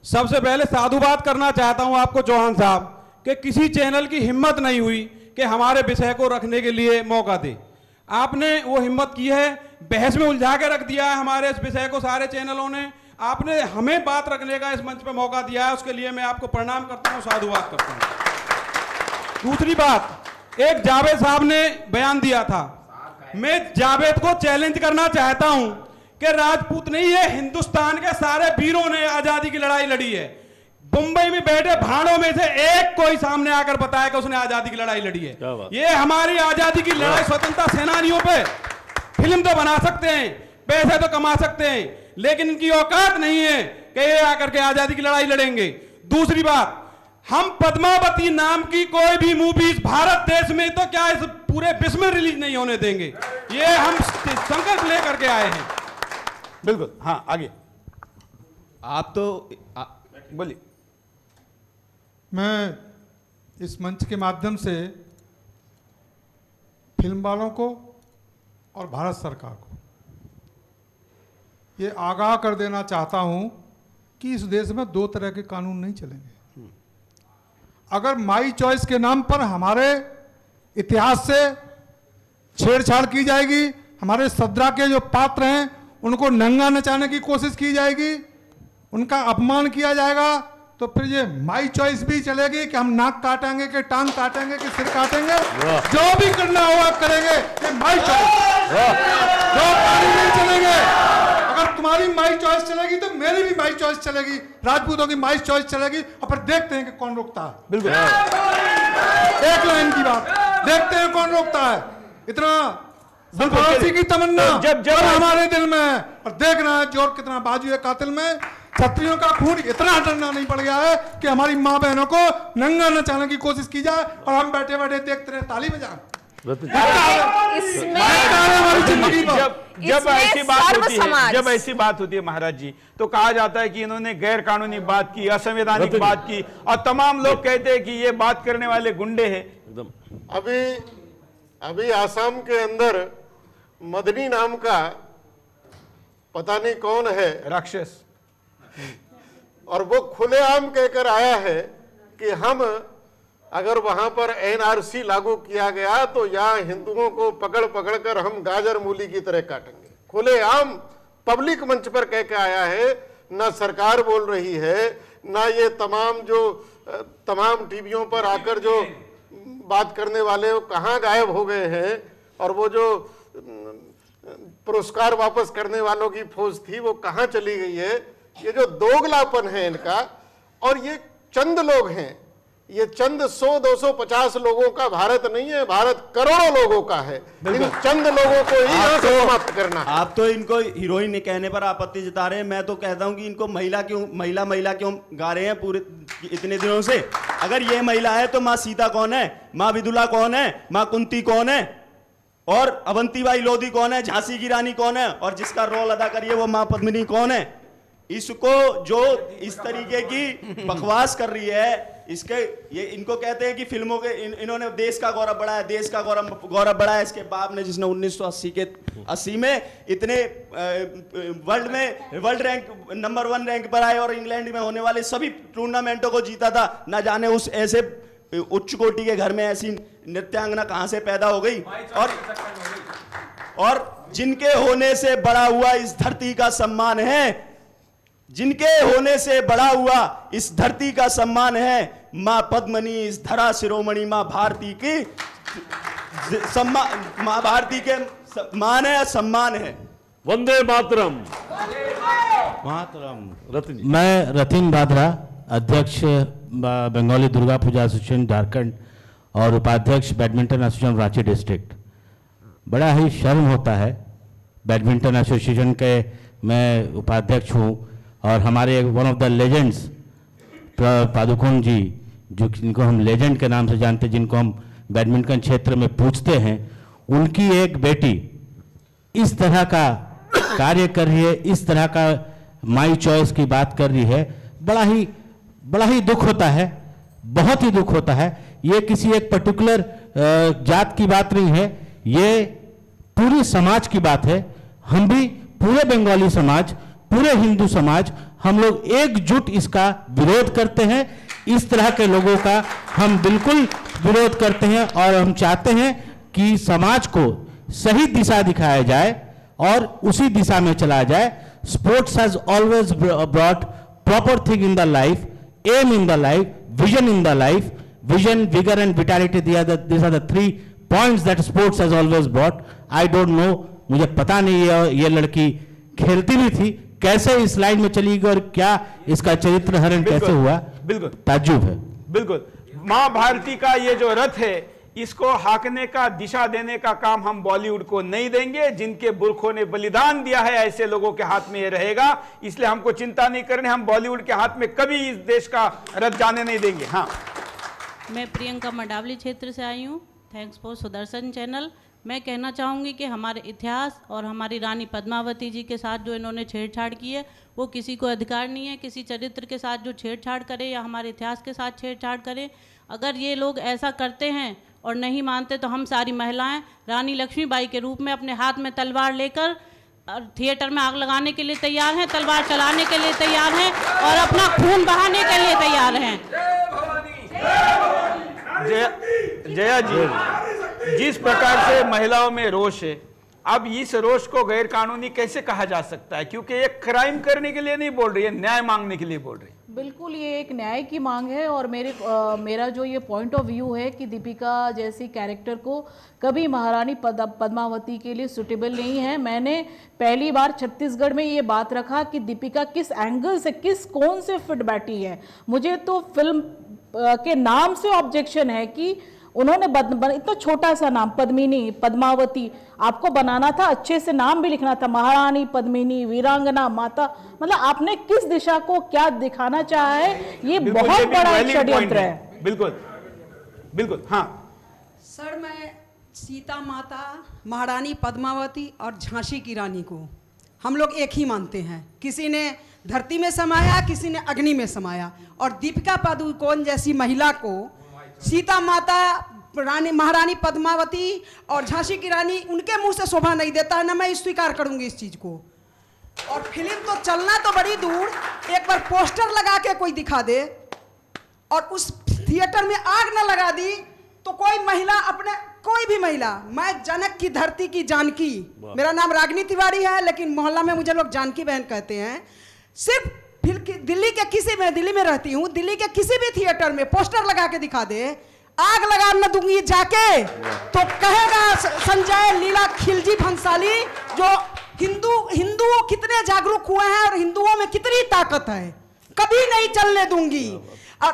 सबसे पहले साधुवाद करना चाहता हूं आपको चौहान साहब, कि किसी चैनल की हिम्मत नहीं हुई कि हमारे विषय को रखने के लिए मौका दे। आपने वो हिम्मत की है, बहस में उलझा के रख दिया है हमारे इस विषय को सारे चैनलों ने। आपने हमें बात रखने का इस मंच पर मौका दिया है, उसके लिए मैं आपको प्रणाम करता हूं, साधुवाद करता हूं। दूसरी बात, एक जावेद साहब ने बयान दिया था, मैं जावेद को चैलेंज करना चाहता हूं कि राजपूत नहीं, ये हिंदुस्तान के सारे वीरों ने आजादी की लड़ाई लड़ी है। मुंबई में बैठे भाड़ों में से एक कोई सामने आकर बताया कि उसने आजादी की लड़ाई लड़ी है। ये हमारी आजादी की लड़ाई, स्वतंत्रता सेनानियों पे फिल्म तो बना सकते हैं, पैसे तो कमा सकते हैं, लेकिन इनकी औकात नहीं है कि ये आकर के आजादी की लड़ाई लड़ेंगे। दूसरी बात, हम पद्मावती नाम की कोई भी मूवी इस भारत देश में तो क्या इस पूरे विश्व में रिलीज नहीं होने देंगे। ये हम संकल्प लेकर के आए हैं। बिल्कुल। हाँ, आगे आप तो बोलिए। मैं इस मंच के माध्यम से फिल्म वालों को और भारत सरकार को ये आगाह कर देना चाहता हूं कि इस देश में दो तरह के कानून नहीं चलेंगे। अगर माई चॉइस के नाम पर हमारे इतिहास से छेड़छाड़ की जाएगी, हमारे सदरा के जो पात्र हैं उनको नंगा नचाने की कोशिश की जाएगी, उनका अपमान किया जाएगा, तो फिर ये माई चॉइस भी चलेगी कि हम नाक काटेंगे कि टांग काटेंगे कि सिर काटेंगे, जो भी करना होगा करेंगे। ये माई चॉइस, जो कानून नहीं चलेंगे। अगर तुम्हारी माई चॉइस चलेगी तो मेरी भी माई चॉइस चलेगी, राजपूतों की माई चॉइस चलेगी, और फिर देखते हैं कि कौन रोकता है। बिल्कुल, एक लाइन की बात, देखते हैं कौन रोकता है। इतना की तमन्ना जब हमारे दिल में है और देखना है जोर कितना बाजू है कातिल में। क्षत्रियों का खून इतना ठंडा नहीं पड़ गया है कि हमारी माँ बहनों को नंगा नचाने की कोशिश की जाए और हम बैठे बैठे देखते रहे ताली बजाएं। जब ऐसी बात होती है महाराज जी, तो कहा जाता है कि इन्होंने गैर कानूनी बात की, असंवैधानिक बात की, और तमाम लोग कहते हैं कि ये बात करने वाले गुंडे हैं। अभी आसाम के अंदर मदनी नाम का पता नहीं कौन है राक्षस, और वो खुलेआम कहकर आया है कि हम अगर वहां पर एनआरसी लागू किया गया तो यहाँ हिंदुओं को पकड़ पकड़ कर हम गाजर मूली की तरह काटेंगे। खुलेआम पब्लिक मंच पर कह के आया है। ना सरकार बोल रही है, ना ये तमाम टीवियों पर आकर जो बात करने वाले वो कहाँ गायब हो गए हैं, और वो जो पुरस्कार वापस करने वालों की फौज थी वो कहाँ चली गई है। ये जो दोगलापन है इनका, और ये चंद लोग हैं, ये चंद 100-250 लोगों का भारत नहीं है, भारत करोड़ों लोगों का है। इन चंद लोगों को ही यहाँ से समाप्त करना है। आप तो इनको हीरोइन कहने पर आपत्ति जता रहे हैं, मैं तो कहता हूँ कि इनको महिला क्यों गा रहे हैं पूरे इतने दिनों से। अगर ये महिला है तो माँ सीता कौन है, माँ विदुला कौन है, माँ कुंती कौन है, और अवंतीबाई लोधी कौन है, झांसी की रानी कौन है, और जिसका रोल अदा करिए वो माँ पद्मिनी कौन है। इसको जो इस तरीके की बकवास कर रही है, इनको कहते हैं कि फिल्मों के इन्होंने देश का गौरव बढ़ाया, देश का गौरव बढ़ाया। इसके बाप ने जिसने 1980 में इतने वर्ल्ड रैंक नंबर 1 रैंक पर आए और इंग्लैंड में होने वाले सभी टूर्नामेंटों को जीता था, ना जाने उस ऐसे उच्च कोटि के घर में ऐसी नृत्यांगना कहां से पैदा हो गई। और जिनके होने से बड़ा हुआ इस धरती का सम्मान है, जिनके होने से बड़ा हुआ इस धरती का सम्मान है, मां पद्मनी इस धरा शिरोमणि मां भारती की मां भारती के मान है, सम्मान है। वंदे मातरम। मैं रतिन भादरा, अध्यक्ष बंगाली दुर्गा पूजा एसोसिएशन झारखंड और उपाध्यक्ष बैडमिंटन एसोसिएशन रांची डिस्ट्रिक्ट। बड़ा ही शर्म होता है, बैडमिंटन एसोसिएशन के मैं उपाध्यक्ष हूँ और हमारे one of the legends Padukone ji, जो जिनको हम लेजेंड के नाम से जानते हैं, जिनको हम बैडमिंटन क्षेत्र में पूछते हैं, उनकी एक बेटी इस तरह का कार्य कर रही है, इस तरह का माई चॉइस की बात कर रही है। बड़ा ही दुख होता है, बहुत ही दुख होता है। ये किसी एक पर्टिकुलर जात की बात नहीं है, ये पूरी समाज की बात है। हम भी पूरे बंगाली समाज, पूरे हिंदू समाज, हम लोग एकजुट इसका विरोध करते हैं। इस तरह के लोगों का हम बिल्कुल विरोध करते हैं और हम चाहते हैं कि समाज को सही दिशा दिखाया जाए और उसी दिशा में चला जाए। Sports has always brought proper thing in the life, aim in the life, vision in the life. Vision, vigour and vitality, these are the 3 points that sports has always brought. I don't know, मुझे पता नहीं है ये लड़की खेलती भी थी, कैसे इस लाइन में चली गई और क्या इसका चरित्र हरण कैसे हुआ, बिल्कुल ताज्जुब है। बिल्कुल, मां भारती का ये जो रथ है, इसको हाकने का, दिशा देने का काम हम बॉलीवुड को नहीं देंगे। जिनके बुरखों ने बलिदान दिया है, ऐसे लोगों के हाथ में ये रहेगा। इसलिए हमको चिंता नहीं करनी, हम बॉलीवुड के हाथ में कभी इस देश का रथ जाने नहीं देंगे। हाँ, मैं प्रियंका मंडावली क्षेत्र से आई हूँ। Thanks for Sudarshan channel. मैं कहना चाहूँगी कि हमारे इतिहास और हमारी रानी पद्मावती जी के साथ जो इन्होंने छेड़छाड़ की है, वो किसी को अधिकार नहीं है किसी चरित्र के साथ जो छेड़छाड़ करे या हमारे इतिहास के साथ छेड़छाड़ करे। अगर ये लोग ऐसा करते हैं और नहीं मानते तो हम सारी महिलाएं रानी लक्ष्मीबाई के रूप में अपने हाथ में तलवार लेकर थिएटर में आग लगाने के लिए तैयार हैं, तलवार चलाने के लिए तैयार हैं और अपना खून बहाने के लिए तैयार हैं। जया जी, जिस प्रकार से महिलाओं में रोष है, अब इस रोष को गैर कानूनी कैसे कहा जा सकता है? क्योंकि ये क्राइम करने के लिए नहीं बोल रही है, न्याय मांगने के लिए बोल रही है। बिल्कुल, ये एक न्याय की मांग है और मेरा जो ये पॉइंट ऑफ व्यू है कि दीपिका जैसी कैरेक्टर को कभी महारानी पद्मावती के लिए सुटेबल नहीं है। मैंने पहली बार छत्तीसगढ़ में ये बात रखा कि दीपिका किस एंगल से, कौन से फिट बैठी है। मुझे तो फिल्म के नाम से ऑब्जेक्शन है कि उन्होंने इतना छोटा सा नाम पद्मिनी, पद्मावती, आपको बनाना था, अच्छे से नाम भी लिखना था, महारानी पद्मिनी, वीरांगना, माता, मतलब आपने किस दिशा को क्या दिखाना चाहा है, ये बहुत बड़ा एक षड्यंत्र है। बिल्कुल बिल्कुल। हाँ सर, मैं सीता माता, महारानी पद्मावती और झांसी की रानी को हम लोग एक ही मानते हैं। किसी ने धरती में समाया, किसी ने अग्नि में समाया, और दीपिका पादुकोण जैसी महिला को सीता माता, रानी, महारानी पद्मावती और झांसी की रानी, उनके मुंह से शोभा नहीं देता है, ना मैं स्वीकार करूंगी इस चीज को। और फिल्म तो चलना तो बड़ी दूर, एक बार पोस्टर लगा के कोई दिखा दे और उस थिएटर में आग न लगा दी तो कोई महिला, अपने कोई भी महिला, मैं जनक की धरती की जानकी, मेरा नाम रागिनी तिवारी है लेकिन मोहल्ला में मुझे लोग जानकी बहन कहते हैं, सिर्फ दिल्ली के किसी में, दिल्ली में रहती हूँ, दिल्ली के किसी भी थिएटर में पोस्टर लगा के दिखा दे, आग लगा न दूंगी जाके, तो कहेगा संजय लीला खिलजी भंसाली, जो हिंदू कितने जागरूक हुए हैं और हिंदुओं में कितनी ताकत है, कभी नहीं चलने दूंगी। और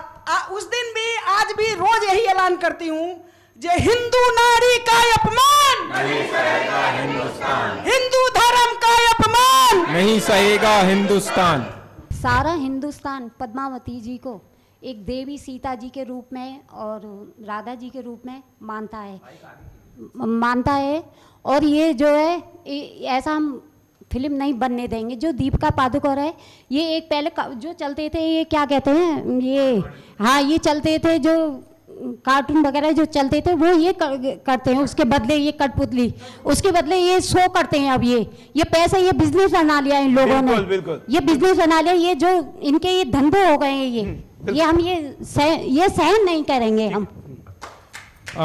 उस दिन भी, आज भी, रोज यही ऐलान करती हूँ, जे हिंदू नारी का अपमान नहीं सहेगा हिंदुस्तान, हिंदू धर्म का अपमान नहीं सहेगा हिंदुस्तान। सारा हिंदुस्तान पद्मावती जी को एक देवी सीता जी के रूप में और राधा जी के रूप में मानता है। और ये जो है, ऐसा हम फिल्म नहीं बनने देंगे। जो दीपिका पादुकोण है, ये एक पहले जो चलते थे, ये क्या कहते हैं, ये हाँ, ये चलते थे जो कार्टून वगैरह जो चलते थे, वो ये करते हैं, उसके बदले ये कठपुतली, उसके बदले ये शो करते हैं। अब ये पैसे, ये बिजनेस बना लिया इन लोगों ने, ये बिजनेस बना लिया, ये जो इनके ये धंधे हो गए हैं, ये हम ये सहन नहीं करेंगे हम।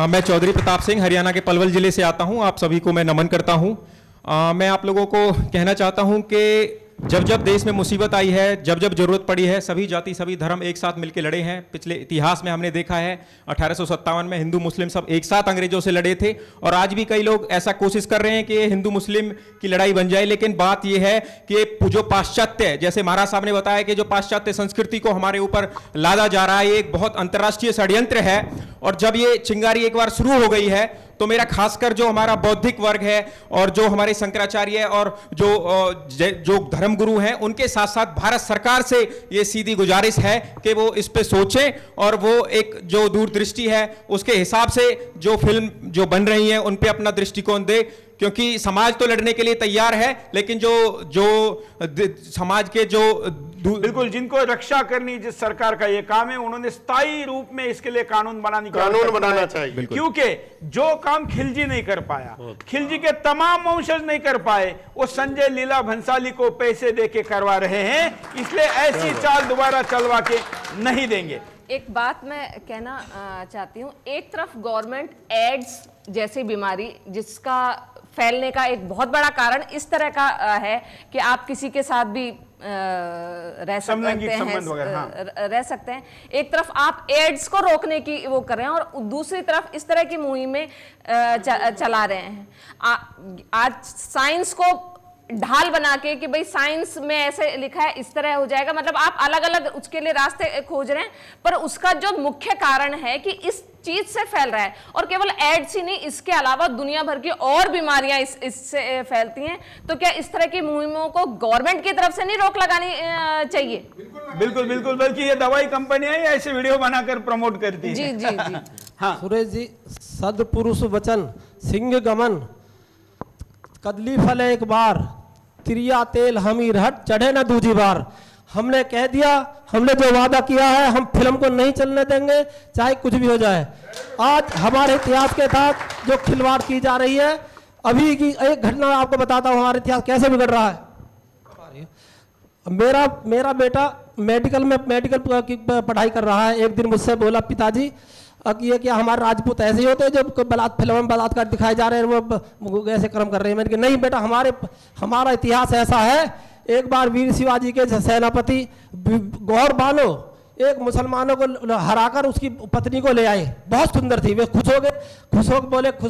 मैं चौधरी प्रताप सिंह हरियाणा के पलवल जिले से आता हूं। आप सभी को मैं नमन करता हूं। मैं आप लोगों को कहना चाहता हूं कि जब जब देश में मुसीबत आई है, जब जब जरूरत पड़ी है, सभी जाति सभी धर्म एक साथ मिलकर लड़े हैं। पिछले इतिहास में हमने देखा है 1857 में हिंदू मुस्लिम सब एक साथ अंग्रेजों से लड़े थे, और आज भी कई लोग ऐसा कोशिश कर रहे हैं कि हिंदू मुस्लिम की लड़ाई बन जाए। लेकिन बात यह है कि जो पाश्चात्य, जैसे महाराज साहब ने बताया कि जो पाश्चात्य संस्कृति को हमारे ऊपर लादा जा रहा है, ये एक बहुत अंतर्राष्ट्रीय षड्यंत्र है। और जब ये चिंगारी एक बार शुरू हो गई है, तो मेरा खासकर जो हमारा बौद्धिक वर्ग है और जो हमारे शंकराचार्य और जो धर्मगुरु हैं, उनके साथ साथ भारत सरकार से ये सीधी गुजारिश है कि वो इस पे सोचें और वो एक जो दूरदृष्टि है उसके हिसाब से जो फिल्म जो बन रही है उन पे अपना दृष्टिकोण दे। क्योंकि समाज तो लड़ने के लिए तैयार है, लेकिन जो समाज के जो बिल्कुल जिनको रक्षा करनी, जिस सरकार का ये काम है, उन्होंने स्थायी रूप में इसके लिए कानून बनाना चाहिए। क्योंकि जो काम खिलजी नहीं कर पाया, खिलजी के तमाम वंशज नहीं कर पाए, वो संजय लीला भंसाली को पैसे देके करवा रहे हैं, इसलिए ऐसी चाल दोबारा चलवा के नहीं देंगे। एक बात मैं कहना चाहती हूँ, एक तरफ गवर्नमेंट एड्स जैसी बीमारी, जिसका फैलने का एक बहुत बड़ा कारण इस तरह का है कि आप किसी के साथ भी रह सकते हैं। एक तरफ आप एड्स को रोकने की वो कर रहे हैं और दूसरी तरफ इस तरह की मुहिमें चला रहे हैं। आज साइंस को ढाल बना के कि भाई साइंस में ऐसे लिखा है, इस तरह हो जाएगा, मतलब आप अलग अलग उसके लिए रास्ते खोज रहे हैं, पर उसका जो मुख्य कारण है कि इस चीज से फैल रहा है। और केवल एड्स ही नहीं, इसके अलावा दुनिया भर की और बीमारियां इससे फैलती हैं। तो क्या इस तरह की मुहिमों को गवर्नमेंट की तरफ से नहीं रोक लगानी चाहिए? बिल्कुल बिल्कुल, बल्कि ये दवाई कंपनियां ही ऐसे वीडियो बनाकर प्रमोट करती है। जी जी जी। हाँ सुरेश जी, सदपुरुष वचन सिंह गमन कदली फल एक बार, तिरिया तेल हमी हट चढ़े न दूजी बार। हमने कह दिया, हमने जो वादा किया है, हम फिल्म को नहीं चलने देंगे, चाहे कुछ भी हो जाए। आज हमारे इतिहास के साथ जो खिलवाड़ की जा रही है, अभी की एक घटना आपको बताता हूँ हमारा इतिहास कैसे बिगड़ रहा है। मेरा बेटा मेडिकल की पढ़ाई कर रहा है। एक दिन मुझसे बोला, पिताजी ये क्या हमारे राजपूत ऐसे ही होते हैं जो फिल्म में बलात्कार दिखाए जा रहे हैं, वो ऐसे कर्म कर रहे हैं? मैंने कहा नहीं बेटा, हमारा इतिहास ऐसा है। एक बार वीर शिवाजी के सेनापति गौर बानो एक मुसलमानों को हराकर उसकी पत्नी को ले आए, बहुत सुंदर थी। वे खुश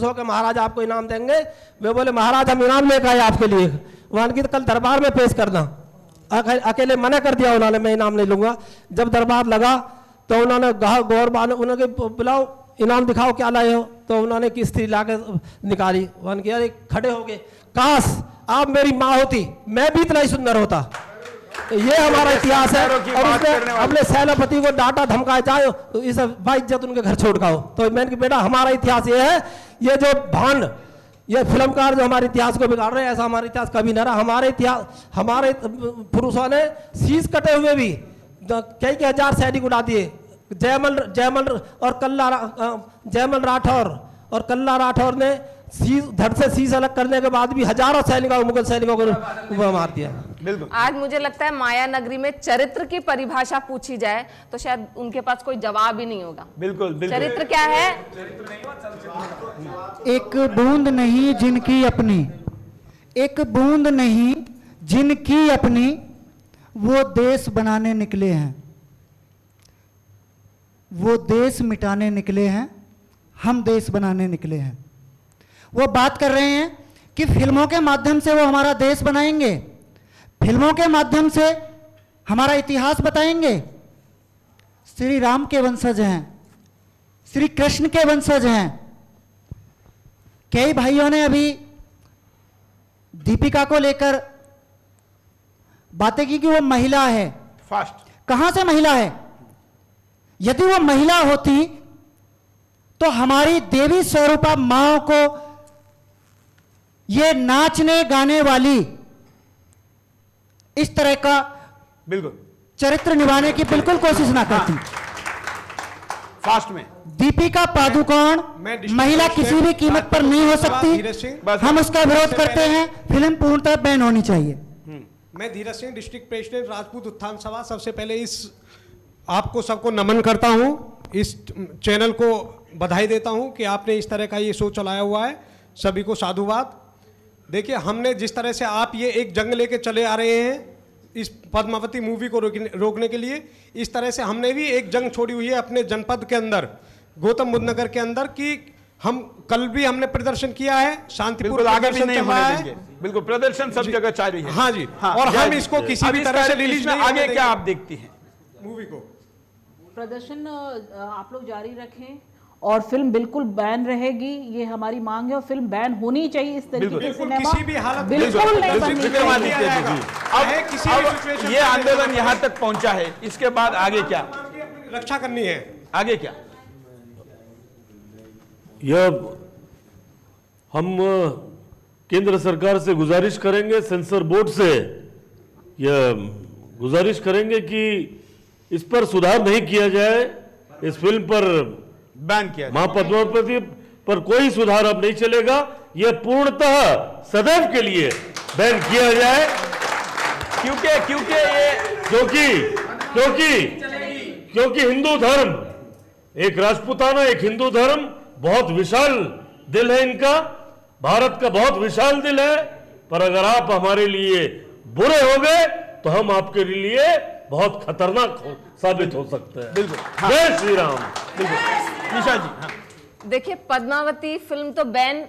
हो के महाराज आपको इनाम देंगे। वे बोले महाराज हम इनाम लेकर आए आपके लिए, वहां की कल दरबार में पेश करना। अकेले मना कर दिया उन्होंने, मैं इनाम नहीं लूंगा। जब दरबार लगा तो उन्होंने गौर बानो उन्होंने बुलाओ, इनाम दिखाओ क्या लाए हो, तो उन्होंने किस्ती ला के निकाली। वन किया, अरे खड़े हो गए, काश आप मेरी माँ होती, मैं भी इतना ही सुंदर होता। तो ये हमारा इतिहास है। और उसने अपने सेनापति को डांटा धमकाया, जाओ तो इस इज्जत उनके घर छोड़ आओ। तो मैंने कहा बेटा हमारा इतिहास ये है, ये जो भांड, ये फिल्मकार जो हमारे इतिहास को बिगाड़ रहे हैं, ऐसा हमारा इतिहास कभी ना रहा। हमारे इतिहास, हमारे पुरुषों ने शीश कटे हुए भी कई हजार सैनिक उड़ा दिए। जयमल और जयमल राठौर और कल्ला राठौर ने धड़ से शीश अलग करने के बाद भी हजारों सैनिकों, मुगल सैनिकों को मार दिया। बिल्कुल। आज मुझे लगता है माया नगरी में चरित्र की परिभाषा पूछी जाए तो शायद उनके पास कोई जवाब ही नहीं होगा। बिल्कुल बिल्कुल। चरित्र क्या है? एक बूंद नहीं जिनकी अपनी, एक बूंद नहीं जिनकी अपनी, वो देश बनाने निकले हैं, वो देश मिटाने निकले हैं, हम देश बनाने निकले हैं। वो बात कर रहे हैं कि फिल्मों के माध्यम से वो हमारा देश बनाएंगे, फिल्मों के माध्यम से हमारा इतिहास बताएंगे। श्री राम के वंशज हैं, श्री कृष्ण के वंशज हैं। कई भाइयों ने अभी दीपिका को लेकर बातें की कि वो महिला है। फास्ट। कहां से महिला है? यदि वो महिला होती तो हमारी देवी स्वरूपा मां को ये नाचने गाने वाली इस तरह का बिल्कुल चरित्र निभाने की बिल्कुल कोशिश ना करती। फास्ट में दीपिका पादुकोण महिला किसी भी कीमत पर नहीं हो सकती, हम उसका विरोध करते हैं। फिल्म पूर्णतः बैन होनी चाहिए। मैं धीरज सिंह, डिस्ट्रिक्ट प्रेसिडेंट राजपूत उत्थान सभा। सबसे पहले इस आपको सबको नमन करता हूं, इस चैनल को बधाई देता हूं कि आपने इस तरह का ये शो चलाया हुआ है। सभी को साधुवाद। देखिए, हमने जिस तरह से आप ये एक जंग लेके चले आ रहे हैं इस पद्मावती मूवी को रोकने के लिए, इस तरह से हमने भी एक जंग छोड़ी हुई है अपने जनपद के अंदर, गौतम बुद्ध नगर के अंदर, कि हम कल भी हमने प्रदर्शन किया है, शांतिपूर्ण आगे भी नहीं चल रहा होने देंगे। बिल्कुल, प्रदर्शन सब जगह जारी है। हाँ जी, और हम इसको किसी भी तरह से रिलीज नहीं आगे क्या आप देखती हैं मूवी को? प्रदर्शन आप लोग जारी रखें और फिल्म बिल्कुल बैन रहेगी, ये हमारी मांग है। और फिल्म बैन होनी चाहिए। इस तरीके की सिनेमा किसी भी हालत बिल्कुल नहीं बननी चाहिए। अब ये आंदोलन यहाँ तक पहुंचा है, इसके बाद आगे क्या रक्षा करनी है? आगे क्या? यह हम केंद्र सरकार से गुजारिश करेंगे, सेंसर बोर्ड से यह गुजारिश करेंगे कि इस पर सुधार नहीं किया जाए, इस फिल्म पर बैन किया जाए। मां पद्मावती पर कोई सुधार अब नहीं चलेगा, यह पूर्णतः सदैव के लिए बैन किया जाए। क्योंकि हिंदू धर्म, एक राजपूताना, एक हिंदू धर्म, बहुत विशाल दिल है इनका, भारत का बहुत विशाल दिल है। पर अगर आप हमारे लिए बुरे हो गए तो हम आपके लिए बहुत खतरनाक साबित हो सकते हैं। बिल्कुल। जय श्री राम। बिल्कुल। निशा जी। हाँ। देखिए, पद्मावती फिल्म तो बैन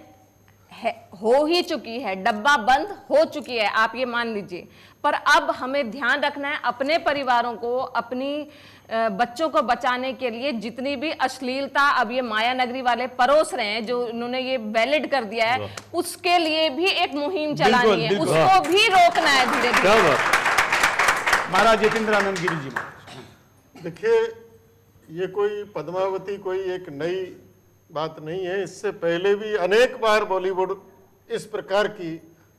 हो ही चुकी है, डब्बा बंद हो चुकी है, आप ये मान लीजिए। पर अब हमें ध्यान रखना है अपने परिवारों को, अपनी बच्चों को बचाने के लिए जितनी भी अश्लीलता अब ये माया नगरी वाले परोस रहे हैं, जो उन्होंने ये वैलिड कर दिया है, उसके लिए भी एक मुहिम चलानी है, उसको भी रोकना है धीरे धीरे। महाराज जितेंद्र आनंद गिरी जी। देखिए, ये कोई पद्मावती कोई एक नई बात नहीं है। इससे पहले भी अनेक बार बॉलीवुड इस प्रकार की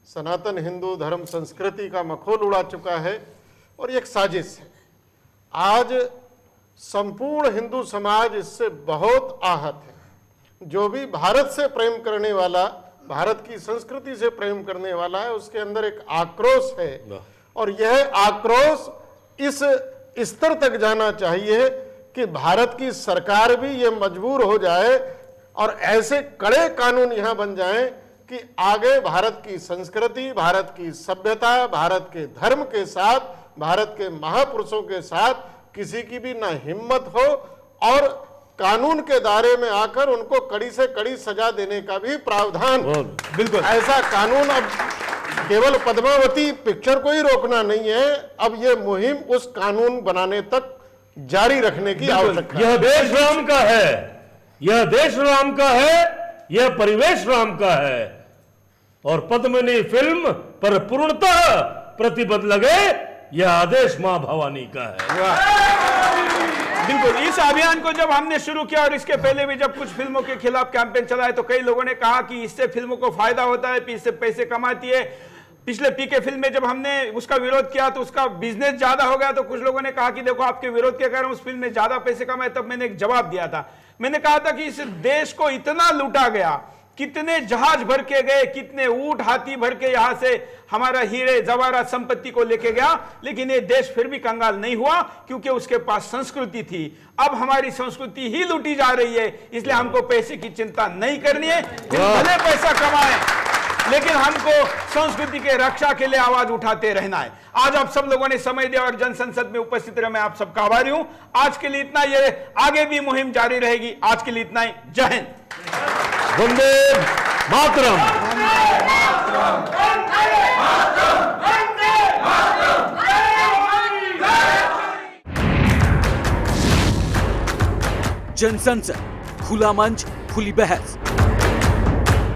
सनातन हिंदू धर्म संस्कृति का मखौल उड़ा चुका है और ये एक साजिश है। आज संपूर्ण हिंदू समाज इससे बहुत आहत है। जो भी भारत से प्रेम करने वाला, भारत की संस्कृति से प्रेम करने वाला है, उसके अंदर एक आक्रोश है और यह आक्रोश इस स्तर तक जाना चाहिए कि भारत की सरकार भी ये मजबूर हो जाए और ऐसे कड़े कानून यहाँ बन जाएं कि आगे भारत की संस्कृति, भारत की सभ्यता, भारत के धर्म के साथ, भारत के महापुरुषों के साथ किसी की भी ना हिम्मत हो और कानून के दायरे में आकर उनको कड़ी से कड़ी सजा देने का भी प्रावधान। बिल्कुल। ऐसा कानून अब केवल पद्मावती पिक्चर को ही रोकना नहीं है, अब ये मुहिम उस कानून बनाने तक जारी रखने की आवश्यकता है। यह देश राम का है, यह देश राम का है, यह परिवेश राम का है, और पद्मिनी फिल्म पर पूर्णतः प्रतिबद्ध लगे, यह आदेश मां भवानी का है। बिल्कुल। इस अभियान को जब हमने शुरू किया और इसके पहले भी जब कुछ फिल्मों के खिलाफ कैंपेन चला है तो कई लोगों ने कहा कि इससे फिल्मों को फायदा होता है, इससे पैसे कमाती है। पिछले पीके फिल्म में जब हमने उसका विरोध किया तो उसका बिजनेस ज्यादा हो गया, तो कुछ लोगों ने कहा कि देखो आपके विरोध के कारण उस फिल्म में ज्यादा पैसे कमाए। तब मैंने एक जवाब दिया था, मैंने कहा था कि इस देश को इतना लूटा गया, कितने जहाज भर के गए, कितने ऊंट हाथी भर के यहां से हमारा हीरे जवाहरात संपत्ति को लेके गया, लेकिन ये देश फिर भी कंगाल नहीं हुआ क्योंकि उसके पास संस्कृति थी। अब हमारी संस्कृति ही लूटी जा रही है, इसलिए हमको पैसे की चिंता नहीं करनी है। भले पैसा कमाएं, लेकिन हमको संस्कृति के रक्षा के लिए आवाज उठाते रहना है। आज आप सब लोगों ने समय दिया और जनसंसद में उपस्थित रहे, मैं आप सबका आभारी हूं। आज के लिए इतना, ये आगे भी मुहिम जारी रहेगी। आज के लिए इतना ही। जय हिंद। वंदे मातरम। जनसंसद, खुला मंच, खुली बहस।